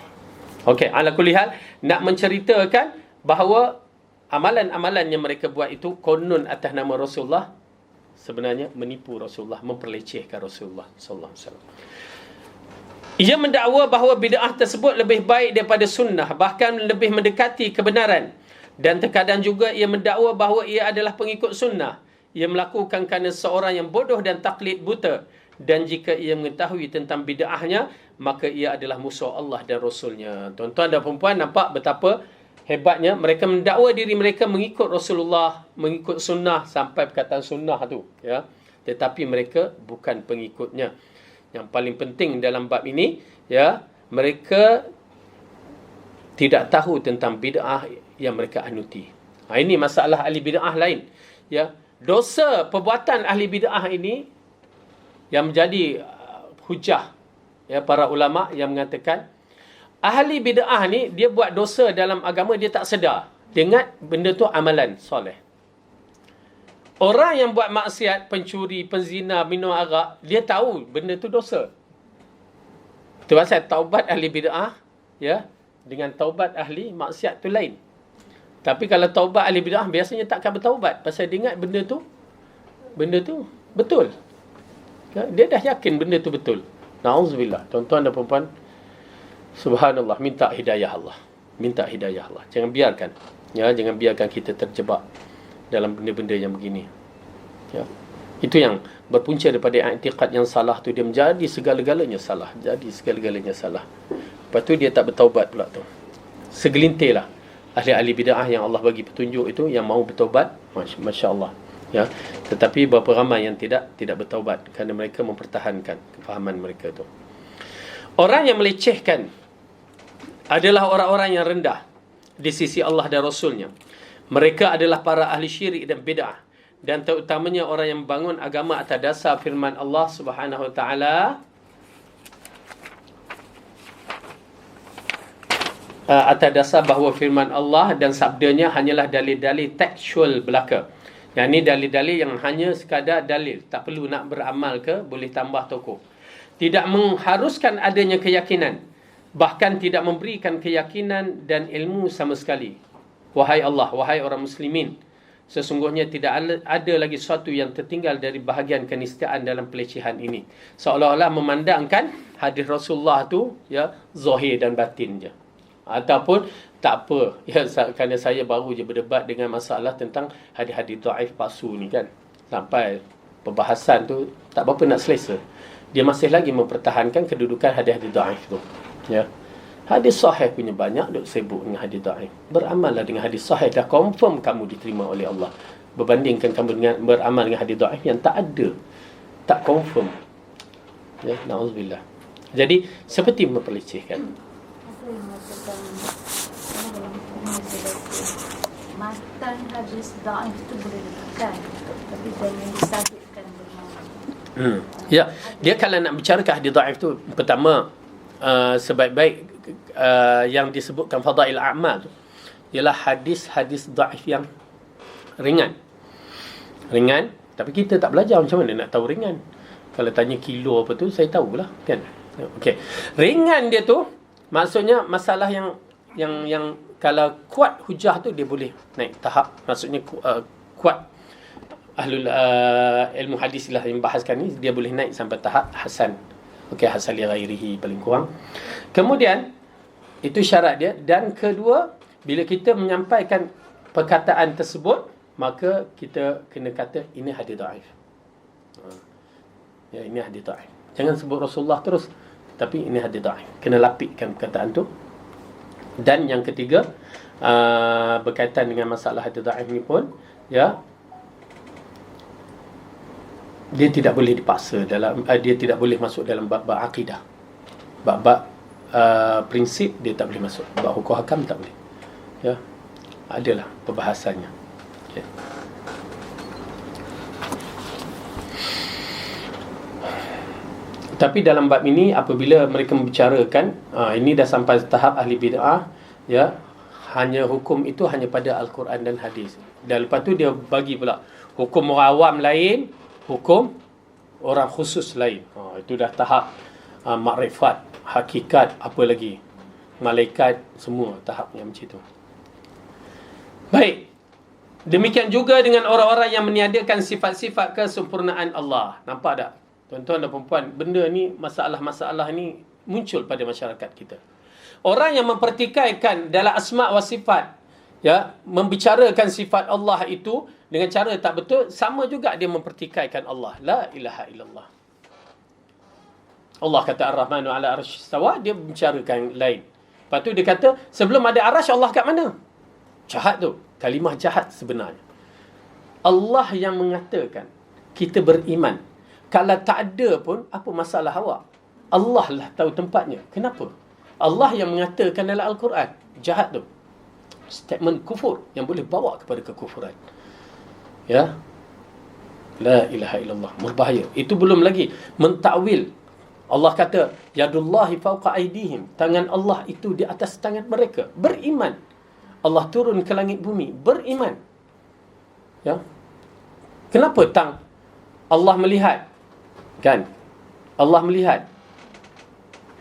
Okey, ala kulli hal, nak menceritakan bahawa amalan-amalan yang mereka buat itu konon atas nama Rasulullah, sebenarnya menipu Rasulullah, memperlecehkan Rasulullah sallallahu alaihi wasallam. Ia mendakwa bahawa bid'ah tersebut lebih baik daripada sunnah, bahkan lebih mendekati kebenaran. Dan terkadang juga ia mendakwa bahawa ia adalah pengikut sunnah. Ia melakukan kerana seorang yang bodoh dan taklid buta. Dan jika ia mengetahui tentang bid'ahnya, maka ia adalah musuh Allah dan Rasulnya. Tuan-tuan dan perempuan, nampak betapa hebatnya mereka mendakwa diri mereka mengikut Rasulullah, mengikut sunnah, sampai perkataan sunnah tu, ya. Tetapi mereka bukan pengikutnya. Yang paling penting dalam bab ini, ya, mereka tidak tahu tentang bid'ah yang mereka anuti. Ini masalah ahli bid'ah lain, ya. Dosa perbuatan ahli bid'ah ini yang menjadi hujah, ya, para ulama yang mengatakan ahli bid'ah ni dia buat dosa dalam agama, dia tak sedar. Dia ingat benda tu amalan soleh. Orang yang buat maksiat, pencuri, penzina, minum arak, dia tahu benda tu dosa. Itu pasal taubat ahli bid'ah, ya, dengan taubat ahli maksiat tu lain. Tapi kalau taubat ahli bid'ah biasanya takkan bertaubat pasal dia ingat benda tu betul. Dia dah yakin benda tu betul. Na'udzubillah. Tuan-tuan dan puan-puan, subhanallah, minta hidayah Allah. Minta hidayah Allah. Jangan biarkan, ya, jangan biarkan kita terjebak dalam benda-benda yang begini, ya. Itu yang berpunca daripada i'tiqad yang salah tu, dia menjadi segala-galanya salah, lepas tu dia tak bertaubat pula tu. Segelintir lah ahli-ahli bid'ah yang Allah bagi petunjuk itu yang mau bertaubat, masya-Allah, ya. Tetapi berapa ramai yang tidak bertaubat kerana mereka mempertahankan kefahaman mereka tu. Orang yang melecehkan adalah orang-orang yang rendah di sisi Allah dan Rasulnya. Mereka adalah para ahli syirik dan bid'ah, dan terutamanya orang yang membangun agama atas dasar firman Allah Subhanahu Wa Taala, atas dasar bahawa firman Allah dan sabdanya hanyalah dalil-dalil tekstual belaka. Yang ini dalil-dalil yang hanya sekadar dalil, tak perlu nak beramal ke, boleh tambah tokoh. Tidak mengharuskan adanya keyakinan, bahkan tidak memberikan keyakinan dan ilmu sama sekali. Wahai Allah, wahai orang muslimin, sesungguhnya tidak ada lagi sesuatu yang tertinggal dari bahagian keniscayaan dalam pelecehan ini. Seolah-olah memandangkan hadis Rasulullah tu, ya, zahir dan batin je. Ataupun tak apa, ya, kerana saya baru je berdebat dengan masalah tentang hadis-hadis dhaif palsu ni kan, sampai perbahasan tu tak berapa nak selesa, dia masih lagi mempertahankan kedudukan hadis-hadis dhaif tu, ya. Hadis sahih punya banyak, duk sibuk dengan hadis dhaif. Beramallah dengan hadis sahih, dah confirm kamu diterima oleh Allah, berbandingkan kamu dengan beramal dengan hadis dhaif yang tak ada, tak confirm, ya. Na'udzubillah. Jadi seperti memperlecehkan. Matan hadis dhaif itu boleh ditekan, tapi jangan disahihkan bermakna. Ya, dia kalau nak bicarakan hadis dhaif tu, pertama, sebaik-baik yang disebutkan fadail a'mal tu ialah hadis-hadis dhaif yang ringan. Tapi kita tak belajar, macam mana nak tahu ringan? Kalau tanya kilo apa tu, saya tahulah kan. Okey. Ringan dia tu maksudnya masalah yang kalau kuat hujah tu dia boleh naik tahap. Maksudnya kuat ahlul ilmu hadis lah yang bahaskan ni, dia boleh naik sampai tahap hasan. Okey, hasan li ghairihi paling kurang. Kemudian itu syarat dia. Dan kedua, bila kita menyampaikan perkataan tersebut, maka kita kena kata ini hadis dhaif. Ya, ini hadis dhaif. Jangan sebut Rasulullah terus, tapi ini hadis dhaif. Kena lapikkan perkataan tu. Dan yang ketiga, berkaitan dengan masalah hadis dhaif ni pun, ya, dia tidak boleh dipaksa dalam, dia tidak boleh masuk dalam bab-bab akidah. Bab-bab prinsip dia tak boleh masuk. Bab hukum hakam tak boleh. Ya. Adalah perbahasannya. Okay. Tapi dalam bab ini apabila mereka membicarakan ini dah sampai tahap ahli bid'ah, ya, hanya hukum itu hanya pada Al-Quran dan hadis. Dan lepas tu dia bagi pula hukum orang awam lain, hukum orang khusus lain. Itu dah tahap makrifat, hakikat, apa lagi, malaikat, semua tahap yang macam itu. Baik. Demikian juga dengan orang-orang yang meniadakan sifat-sifat kesempurnaan Allah. Nampak tak? Tuan-tuan dan puan-puan, benda ni, masalah-masalah ni muncul pada masyarakat kita. Orang yang mempertikaikan dalam asma' wa sifat, ya, membicarakan sifat Allah itu dengan cara tak betul, sama juga dia mempertikaikan Allah. La ilaha illallah. Allah kata Ar-Rahmanu ala arsy istawa, dia bicarakan lain. Lepas tu dia kata, sebelum ada arasy Allah kat mana? Jahat tu. Kalimah jahat sebenarnya. Allah yang mengatakan kita beriman. Kalau tak ada pun, apa masalah awak? Allah lah tahu tempatnya. Kenapa? Allah yang mengatakan dalam Al-Quran. Jahat tu. Statement kufur yang boleh bawa kepada kekufuran. Ya. La ilaha illallah. Berbahaya. Itu belum lagi mentakwil. Allah kata, yadullahi fawqa aydihim. Tangan Allah itu di atas tangan mereka. Beriman. Allah turun ke langit bumi. Beriman. Ya. Kenapa Allah melihat? Kan? Allah melihat.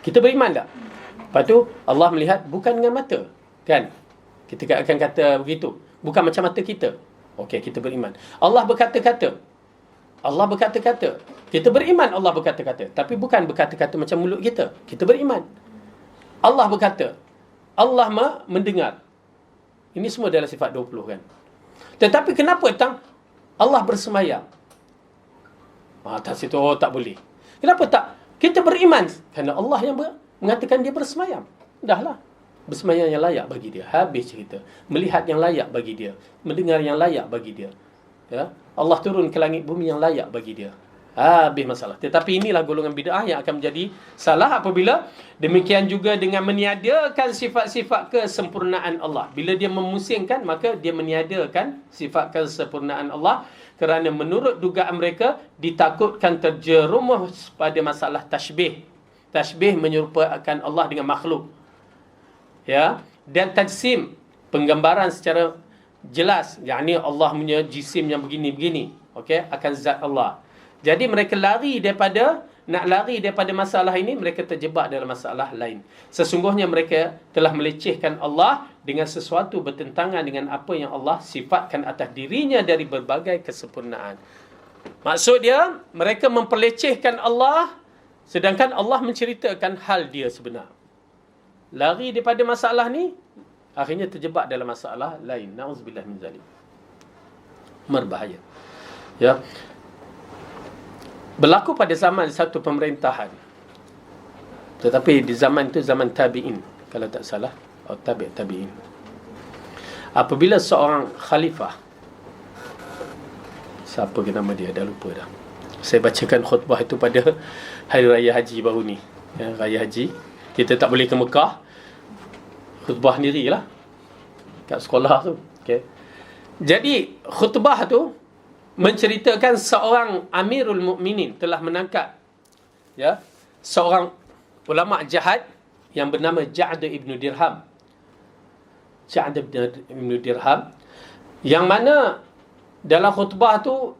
Kita beriman tak? Lepas tu, Allah melihat bukan dengan mata. Kan? Kita akan kata begitu. Bukan macam mata kita. Okey, kita beriman. Allah berkata-kata. Allah berkata-kata. Kita beriman Allah berkata-kata. Tapi bukan berkata-kata macam mulut kita. Kita beriman. Allah berkata. Allah mendengar. Ini semua adalah sifat 20 kan. Tetapi kenapa Allah bersemayam? Atas itu tak boleh. Kenapa tak? Kita beriman. Kerana Allah yang mengatakan dia bersemayam. Dahlah. Bersemayam yang layak bagi dia. Habis cerita. Melihat yang layak bagi dia. Mendengar yang layak bagi dia. Ya? Allah turun ke langit bumi yang layak bagi dia. Habis masalah. Tetapi inilah golongan bid'ah yang akan menjadi salah apabila demikian juga dengan meniadakan sifat-sifat kesempurnaan Allah. Bila dia memusingkan, maka dia meniadakan sifat kesempurnaan Allah. Kerana menurut dugaan mereka, ditakutkan terjerumus pada masalah tashbih. Tashbih menyerupakan Allah dengan makhluk. Ya, dan tajsim, penggambaran secara jelas, yakni Allah punya jisim yang begini-begini, okey, akan zat Allah. Jadi mereka nak lari daripada masalah ini, mereka terjebak dalam masalah lain. Sesungguhnya mereka telah melecehkan Allah dengan sesuatu bertentangan dengan apa yang Allah sifatkan atas dirinya dari berbagai kesempurnaan. Maksud dia, mereka memperlecehkan Allah, sedangkan Allah menceritakan hal dia sebenar. Lari daripada masalah ni, akhirnya terjebak dalam masalah lain. Na'udzubillah min zalik. Berbahaya. Ya. Berlaku pada zaman satu pemerintahan. Tetapi di zaman itu zaman tabi'in, kalau tak salah, atau tabi'in. Apabila seorang khalifah, siapa ke nama dia, dah lupa dah. Saya bacakan khutbah itu pada Hari Raya Haji baru ni. Ya, Raya Haji. Kita tak boleh ke Mekah. Khutbah sendirilah kat sekolah tu. Okay. Jadi khutbah tu menceritakan seorang Amirul Mukminin telah menangkap, ya, seorang ulama jahat yang bernama Ja'd ibn Dirham. Ja'd ibn Dirham, yang mana dalam khutbah tu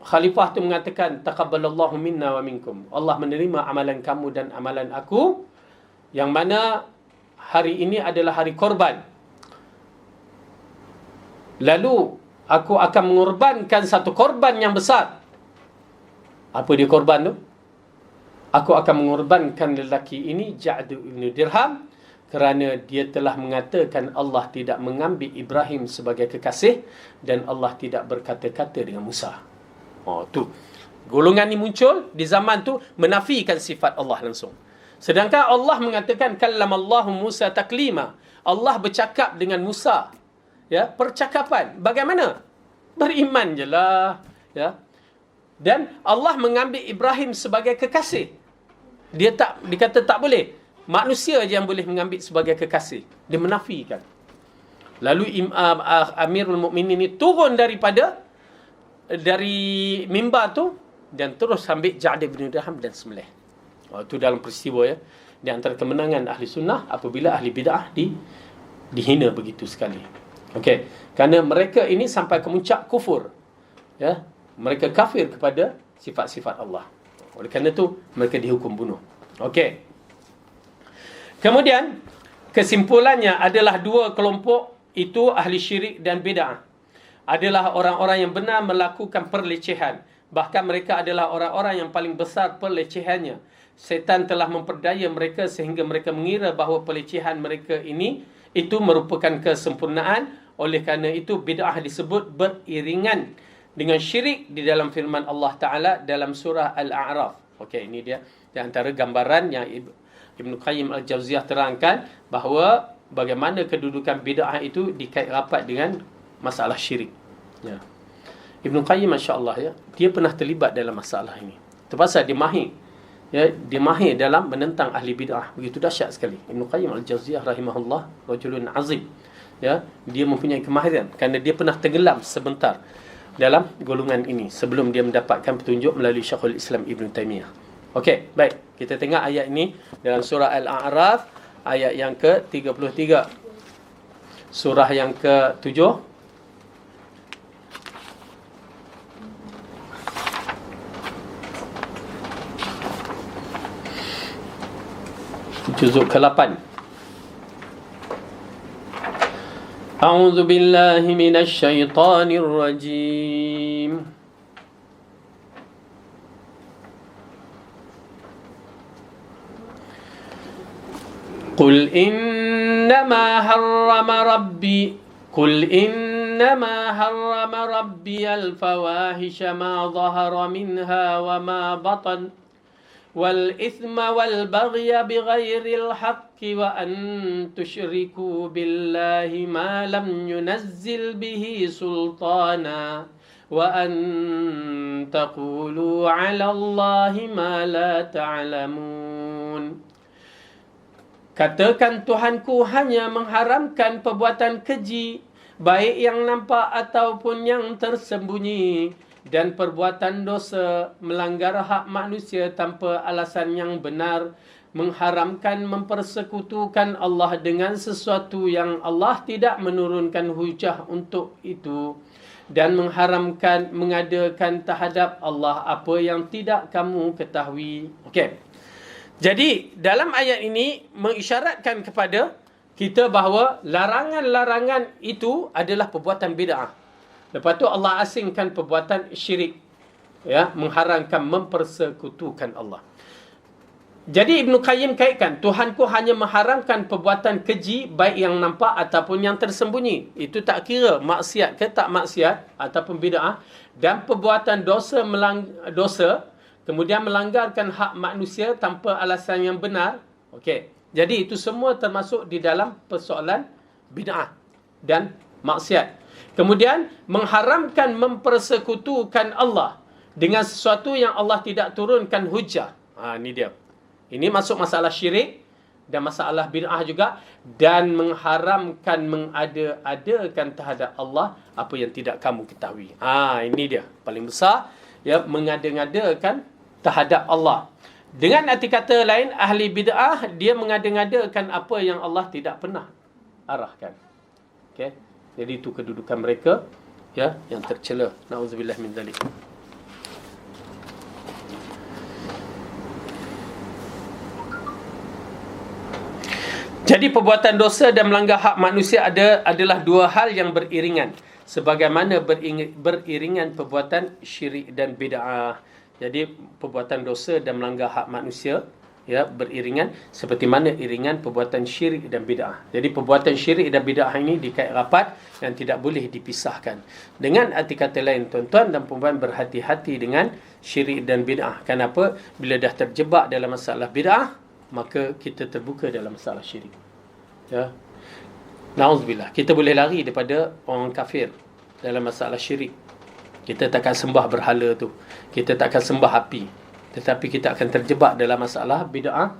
khalifah tu mengatakan, taqabbalallahu minna wa minkum. Allah menerima amalan kamu dan amalan aku, yang mana hari ini adalah hari korban. Lalu aku akan mengorbankan satu korban yang besar. Apa dia korban tu? Aku akan mengorbankan lelaki ini, Ja'd ibn Dirham, kerana dia telah mengatakan Allah tidak mengambil Ibrahim sebagai kekasih dan Allah tidak berkata-kata dengan Musa. Oh, tu. Golongan ni muncul di zaman tu menafikan sifat Allah langsung. Sedangkan Allah mengatakan kallamallahu Musa taklima. Allah bercakap dengan Musa. Ya, percakapan. Bagaimana? Beriman je lah. Ya. Dan Allah mengambil Ibrahim sebagai kekasih. Dikata tak boleh. Manusia je yang boleh mengambil sebagai kekasih. Dia menafikan. Lalu Amirul Mukminin ini turun dari mimbar tu dan terus ambil Ja'd bin Dirham dan sembelih. Itu dalam peristiwa, ya, di antara kemenangan ahli sunnah apabila ahli bid'ah dihina begitu sekali. Okey, kerana mereka ini sampai ke puncak kufur. Ya, mereka kafir kepada sifat-sifat Allah. Oleh kerana itu mereka dihukum bunuh. Okey. Kemudian kesimpulannya adalah dua kelompok itu, ahli syirik dan bid'ah, adalah orang-orang yang benar melakukan perlecehan. Bahkan mereka adalah orang-orang yang paling besar pelecehannya. Setan telah memperdaya mereka sehingga mereka mengira bahawa pelecehan mereka ini itu merupakan kesempurnaan. Oleh kerana itu bid'ah disebut beriringan dengan syirik di dalam firman Allah Ta'ala dalam surah Al-A'raf. Okey, ini dia di antara gambaran yang Ibn Qayyim Al-Jauziyah terangkan bahawa bagaimana kedudukan bid'ah itu dikait rapat dengan masalah syirik. Ya. Ibn Qayyim, Masya Allah, ya, dia pernah terlibat dalam masalah ini. Terpaksa dia mahir. Ya, dia mahir dalam menentang ahli bid'ah. Begitu dahsyat sekali. Ibn Qayyim Al-Jauziyah rahimahullah rajulun azim. Ya, dia mempunyai kemahiran kerana dia pernah tenggelam sebentar dalam golongan ini sebelum dia mendapatkan petunjuk melalui Syekhul Islam Ibn Taymiyah. Okey, baik. Kita tengok ayat ini dalam surah Al-A'raf ayat yang ke-33. Surah yang ke-7. Juzuk ke-8. A'udzu billahi minasy syaithanir rajim. Qul innama harrama rabbi al-fawahisha ma dhahara minha wa ma batan والإثم والبغي بغير الحق وأن تشركوا بالله ما لم ينزل به سلطانا وأن تقولوا على الله ما لا تعلمون. Katakan Tuhanku hanya mengharamkan perbuatan keji, baik yang nampak ataupun yang tersembunyi, dan perbuatan dosa, melanggar hak manusia tanpa alasan yang benar, mengharamkan mempersekutukan Allah dengan sesuatu yang Allah tidak menurunkan hujah untuk itu, dan mengharamkan mengadakan terhadap Allah apa yang tidak kamu ketahui. Okey. Jadi dalam ayat ini mengisyaratkan kepada kita bahawa larangan-larangan itu adalah perbuatan bid'ah. Lepas tu Allah asingkan perbuatan syirik, ya, mengharamkan mempersekutukan Allah. Jadi Ibn Qayyim kaitkan, Tuhanku hanya mengharamkan perbuatan keji, baik yang nampak ataupun yang tersembunyi. Itu tak kira maksiat ke tak maksiat ataupun bid'ah, dan perbuatan dosa kemudian melanggarkan hak manusia tanpa alasan yang benar. Okey. Jadi itu semua termasuk di dalam persoalan bid'ah dan maksiat. Kemudian mengharamkan mempersekutukan Allah dengan sesuatu yang Allah tidak turunkan hujah. Ini dia. Ini masuk masalah syirik dan masalah bid'ah juga, dan mengharamkan mengada-adakan terhadap Allah apa yang tidak kamu ketahui. Ini dia paling besar, ya, mengada-ngadakan terhadap Allah. Dengan arti kata lain, ahli bid'ah dia mengada-ngadakan apa yang Allah tidak pernah arahkan. Okey. Jadi itu kedudukan mereka, ya, yang tercela. Nauzubillah min zalik. Jadi perbuatan dosa dan melanggar hak manusia adalah dua hal yang beriringan, sebagaimana beriringan perbuatan syirik dan bid'ah. Jadi perbuatan dosa dan melanggar hak manusia, ya, beriringan seperti mana iringan perbuatan syirik dan bid'ah. Jadi perbuatan syirik dan bid'ah ini dikait rapat dan tidak boleh dipisahkan. Dengan arti kata lain, tuan-tuan dan puan-puan, berhati-hati dengan syirik dan bid'ah. Kenapa? Bila dah terjebak dalam masalah bid'ah, maka kita terbuka dalam masalah syirik. Ya. Nauzubillah. Kita boleh lari daripada orang kafir dalam masalah syirik. Kita takkan sembah berhala tu. Kita takkan sembah api. Tetapi kita akan terjebak dalam masalah bid'ah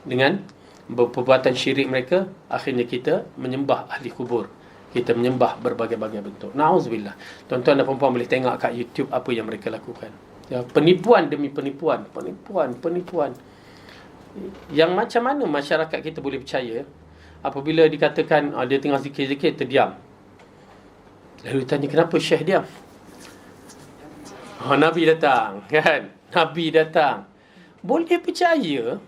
dengan perbuatan syirik mereka. Akhirnya kita menyembah ahli kubur. Kita menyembah berbagai-bagai bentuk. Na'udzubillah. Tuan-tuan dan puan-puan boleh tengok kat YouTube apa yang mereka lakukan. Ya, penipuan demi penipuan. Penipuan. Yang macam mana masyarakat kita boleh percaya apabila dikatakan dia tengah zikir-zikir terdiam. Lalu tanya, kenapa Syekh diam? Nabi datang, kan? Nabi datang. Boleh percaya?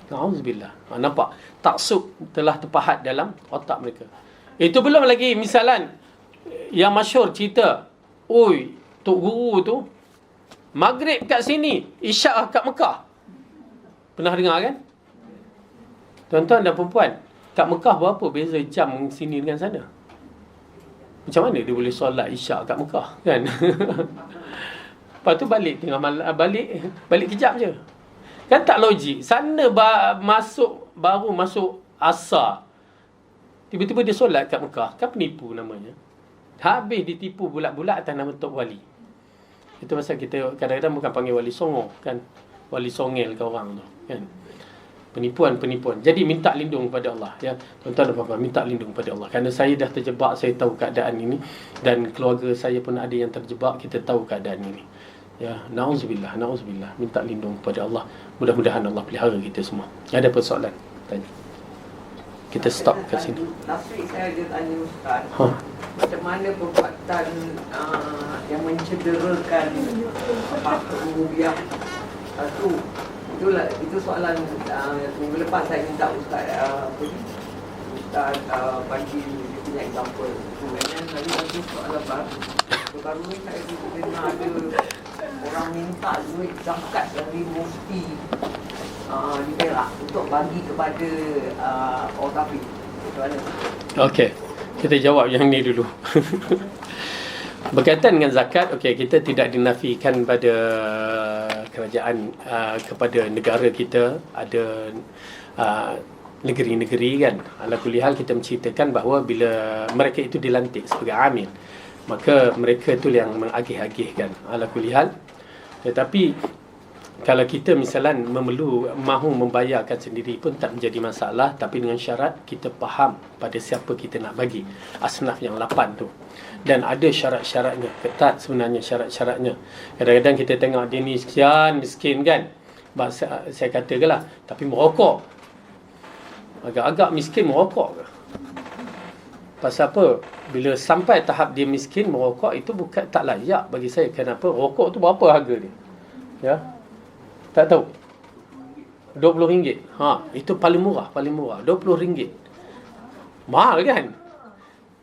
Na'udzubillah. Nampak? Taksub telah terpahat dalam otak mereka. Itu belum lagi misalan yang masyhur cerita. Tok guru tu Maghrib kat sini, Isyak kat Mekah. Pernah dengar kan? Tuan-tuan dan perempuan, kat Mekah berapa beza jam sini dengan sana? Macam mana dia boleh solat isyak kat Mekah, kan? Lepas tu balik tengah malam, balik kejap je. Kan tak logik. Sana baru masuk asar. Tiba-tiba dia solat kat Mekah. Kan penipu namanya. Habis ditipu bulat-bulat atas nama Tok Wali. Itu pasal kita kadang-kadang bukan panggil wali songo, kan? Wali songel ke orang tu, kan? Penipuan. Jadi minta lindung kepada Allah, ya. Tuan-tuan dan puan-puan, minta lindung kepada Allah. Kerana saya dah terjebak, saya tahu keadaan ini, dan keluarga saya pun ada yang terjebak, kita tahu keadaan ini. Ya, na'udzubillah. Minta lindung kepada Allah. Mudah-mudahan Allah pelihara kita semua. Ada persoalan? Tanya. Kita stop kat sini. Last week saya ada tanya Ustaz, macam mana perbuatan yang mencederakan rububiyah tu. Itu soalan minggu lepas saya minta Ustaz bagi dia punya example. Kemudian lagi soalan baru ni saya dengar ada orang minta duit zakat dari mufti di Perak untuk bagi kepada orang kafir. Macam mana? Okey, kita jawab yang ni dulu. Berkaitan dengan zakat, kita tidak dinafikan pada kerajaan, kepada negara kita. Ada negeri-negeri, kan. Ala kulli hal kita menceritakan bahawa bila mereka itu dilantik sebagai amil, maka mereka itu yang mengagih-agihkan. Ala kulli hal. Tetapi kalau kita misalnya mahu membayarkan sendiri pun tak menjadi masalah, tapi dengan syarat kita faham pada siapa kita nak bagi. Asnaf yang 8 tu. Dan ada syarat-syaratnya, ketat sebenarnya syarat-syaratnya. Kadang-kadang kita tengok dia ni sekian miskin, kan. Saya katakanlah, tapi merokok. Agak-agak miskin merokok ke? Pasal apa? Bila sampai tahap dia miskin merokok, itu bukan tak layak bagi saya. Kenapa? Rokok tu berapa harga dia? Ya. Tak tahu. RM20. Itu paling murah. RM20. Mahal, kan?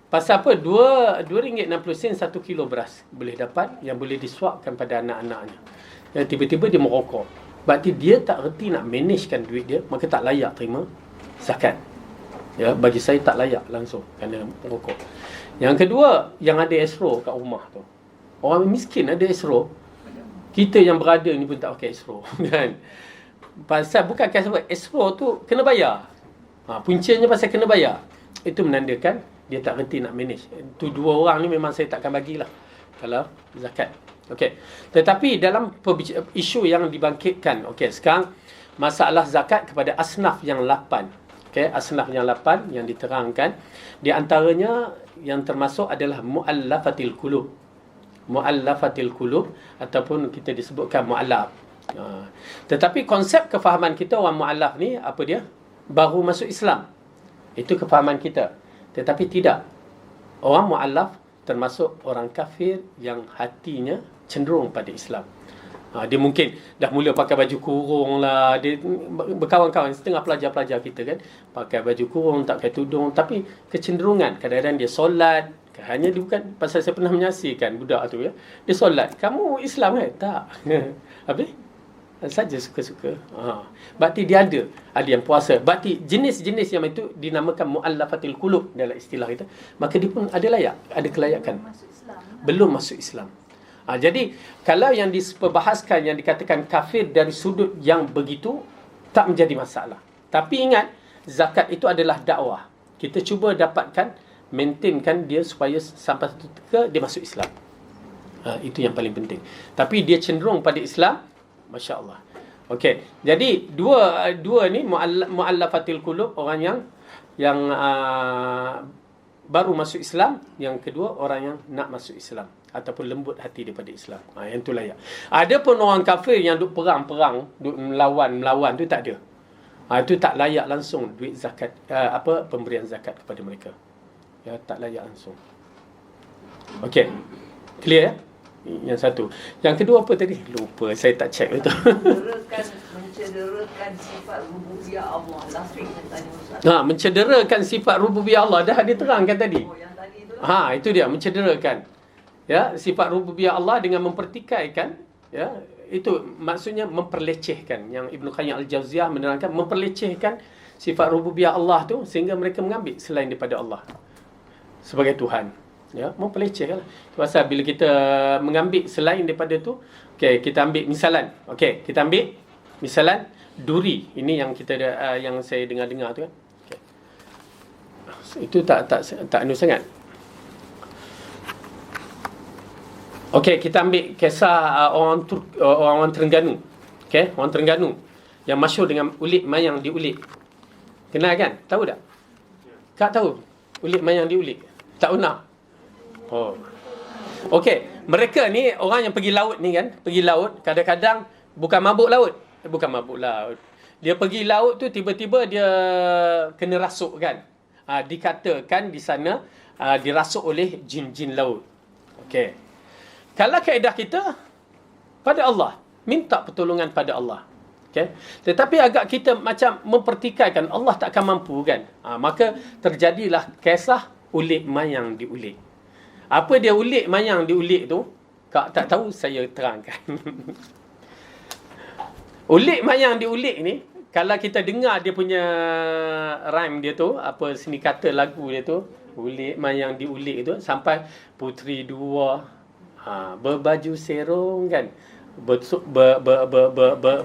Pasal apa? RM2.60 1 kilo beras boleh dapat, yang boleh disuapkan pada anak-anaknya. Dan tiba-tiba dia merokok. Berarti dia tak reti nak managekan duit dia, maka tak layak terima zakat. Ya, bagi saya tak layak langsung kerana merokok. Yang kedua, yang ada esro kat rumah tu. Orang miskin ada esro. Kita yang berada ni pun tak pakai esro, kan? Pasal bukan sebab esro tu kena bayar. Puncanya pasal kena bayar. Itu menandakan dia tak reti nak manage. Itu dua orang ni memang saya takkan bagilah kalau zakat. Okey. Tetapi dalam isu yang dibangkitkan, sekarang masalah zakat kepada asnaf yang 8. Asnaf yang 8 yang diterangkan, di antaranya yang termasuk adalah mu'allafatil qulub. Mu'allafatil qulub ataupun kita disebutkan mu'allaf. Tetapi konsep kefahaman kita orang mu'allaf ni apa dia? Baru masuk Islam. Itu kefahaman kita. Tetapi tidak. Orang mu'allaf termasuk orang kafir yang hatinya cenderung pada Islam. Dia mungkin dah mula pakai baju kurung lah. Dia berkawan-kawan, setengah pelajar-pelajar kita, kan, pakai baju kurung, tak pakai tudung. Tapi kecenderungan, kadang-kadang dia solat. Hanya dia bukan, pasal saya pernah menyaksikan budak tu, ya. Dia solat. Kamu Islam, kan? Tak. Habis? Saja suka-suka. Berarti dia ada yang puasa. Berarti jenis-jenis yang itu dinamakan mu'allafatil qulub dalam istilah kita. Maka dia pun ada layak, ada kelayakan. Belum masuk Islam. Jadi kalau yang diperbahaskan, yang dikatakan kafir dari sudut yang begitu, tak menjadi masalah. Tapi ingat, zakat itu adalah dakwah. Kita cuba dapatkan, maintainkan dia supaya sampai satu ketika dia masuk Islam. Itu yang paling penting. Tapi dia cenderung pada Islam, Masya Allah. Okey, jadi dua ni mu'allafatil qulub, orang yang baru masuk Islam. Yang kedua, orang yang nak masuk Islam ataupun lembut hati daripada Islam. Yang tu layak. Ada pun orang kafir yang duk perang-perang, duk melawan tu tak ada. Itu tak layak langsung duit zakat, pemberian zakat kepada mereka. Ya, tak layak langsung. Okey. Clear, ya? Yang satu. Yang kedua apa tadi? Lupa, saya tak check itu. Mencederakan sifat rububiyah Allah. Last week saya tanya Ustaz. Mencederakan sifat rububiyah Allah. Dah diterangkan tadi. Yang tadi itu itu dia, mencederakan. Ya, sifat rububiyah Allah dengan mempertikaikan, ya, itu maksudnya memperlecehkan. Yang Ibnu Qayyim Al-Jauziyah menerangkan memperlecehkan sifat rububiyah Allah tu sehingga mereka mengambil selain daripada Allah sebagai Tuhan. Ya, memperlecehkan. Pasal bila kita mengambil selain daripada tu, okey, kita ambil misalan. Okey, kita ambil misalan duri. Ini yang kita yang saya dengar-dengar tu kan. Okay. Itu tak anu sangat. Okey, kita ambil kisah orang Terengganu. Okey, orang Terengganu yang masyhur dengan ulit mayang diulit. Kenal kan? Tahu tak? Kak tahu ulit mayang diulit? Tak pernah. Oh. Okey, mereka ni orang yang pergi laut ni kan, pergi laut kadang-kadang bukan mabuk laut. Bukan mabuk laut. Dia pergi laut tu tiba-tiba dia kena rasuk kan. Dikatakan di sana dirasuk oleh jin-jin laut. Okey. Kalau kaedah kita pada Allah, minta pertolongan pada Allah. Okay? Tetapi agak kita macam mempertikaikan Allah tak akan mampu kan. Maka terjadilah kisah ulit mayang diulit. Apa dia ulit mayang diulit tu? Kak tak tahu, saya terangkan. Ulit mayang diulit ni, kalau kita dengar dia punya rhyme dia tu, apa seni kata lagu dia tu, ulit mayang diulit tu, sampai puteri dua berbaju serong kan,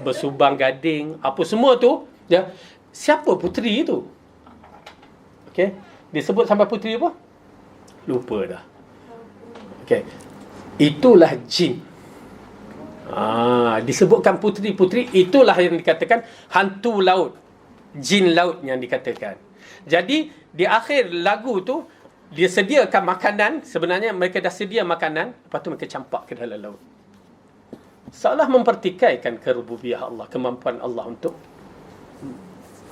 bersubang gading, apa semua tu, ya. Siapa puteri itu? Okey, dia sebut sampai puteri apa? Lupa dah. Okey. Itulah jin. Disebutkan puteri-puteri, itulah yang dikatakan hantu laut. Jin laut yang dikatakan. Jadi di akhir lagu tu dia sediakan makanan, sebenarnya mereka dah sedia makanan, lepas tu mereka campak ke dalam laut. Seolah mempertikaikan kerububiyah Allah, kemampuan Allah untuk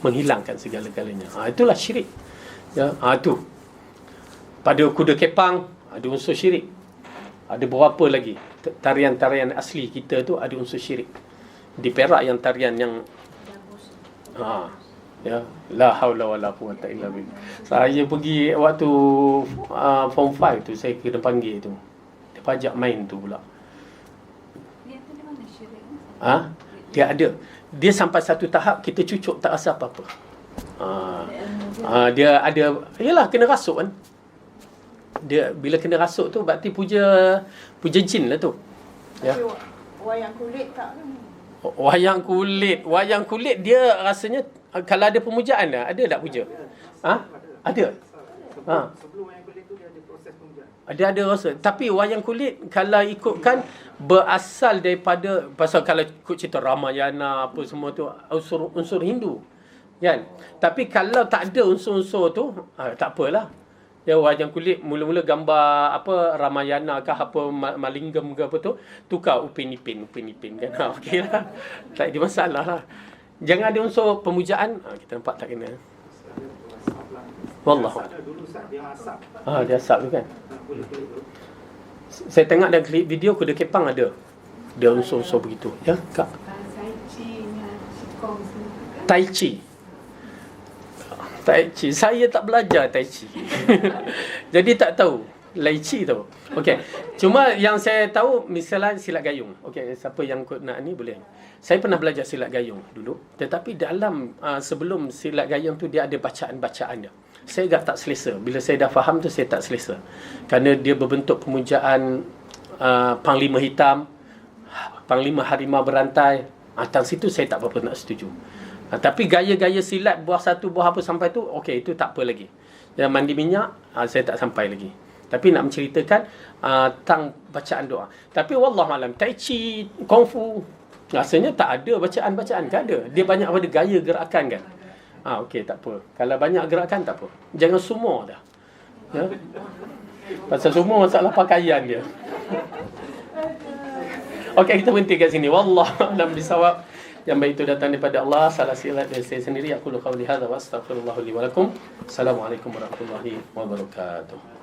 menghilangkan segala-galanya. Itulah syirik. Ya, tu. Pada kuda kepang ada unsur syirik. Ada berapa lagi tarian-tarian asli kita tu ada unsur syirik. Di Perak yang tarian yang ya, la haula wala quwwata illa billah. Saya pergi waktu form 5 tu, saya kena panggil tu. Dia pajak main tu pula. Dia tu di mana syirik? Dia ada. Dia sampai satu tahap kita cucuk tak rasa apa-apa. Dia ada, yalah kena rasuk kan. Dia bila kena rasuk tu berarti puja jin lah tu. Ya. Wayang kulit tak kan? Wayang kulit dia rasanya kalau ada pemujaan dah, ada tak puja? Ada. Sebelum wayang kulit tu dia ada proses pemujaan. Ada rasa. Tapi wayang kulit kalau ikutkan berasal daripada, pasal kalau ikut cerita Ramayana apa semua tu unsur Hindu. Kan? Tapi kalau tak ada unsur-unsur tu, tak apalah. Ya, wayang kulit mula-mula gambar apa Ramayana ke apa Malinggam ke apa tu, tukar Upin Ipin kan. Okeylah. Tak ada masalah lah. Jangan ada unsur pemujaan, kita nampak tak kena. Wallah. Dulu dia asap. Dia asap tu kan. Kulit-kulit tu. Saya tengok dalam klip video kuda kepang ada. Dia unsur-unsur begitu. Ya, Kak. Tai Chi. Saya tak belajar Tai Chi. Jadi tak tahu. Lai Chi tahu. Okey. Cuma yang saya tahu misalnya silat gayung. Okey, siapa yang nak ni boleh. Saya pernah belajar silat gayung dulu. Tetapi dalam sebelum silat gayung tu dia ada bacaan-bacaan dia. Saya agak tak selesa. Bila saya dah faham tu saya tak selesa. Kerana dia berbentuk pemujaan Panglima Hitam, Panglima Harimau Berantai. Tang situ saya tak berapa nak setuju. Tapi gaya-gaya silat buah satu buah apa sampai tu, okey, itu tak apa lagi. Yang mandi minyak, saya tak sampai lagi. Tapi nak menceritakan tentang bacaan doa. Tapi wallahualam, Tai Chi, Kung Fu, rasanya tak ada bacaan-bacaan, tak ada. Dia banyak pada gaya gerakan kan. Okey, tak apa. Kalau banyak gerakan tak apa. Jangan sumo dah. Ya? Pasal sumo masalah pakaian dia. Okey, kita berhenti kat sini. Wallahualam bisawab. Yang baik itu datang daripada Allah, salah silap dari saya sendiri. Aku qauli hadza wa astaghfirullah li wa lakum. Assalamualaikum warahmatullahi wabarakatuh.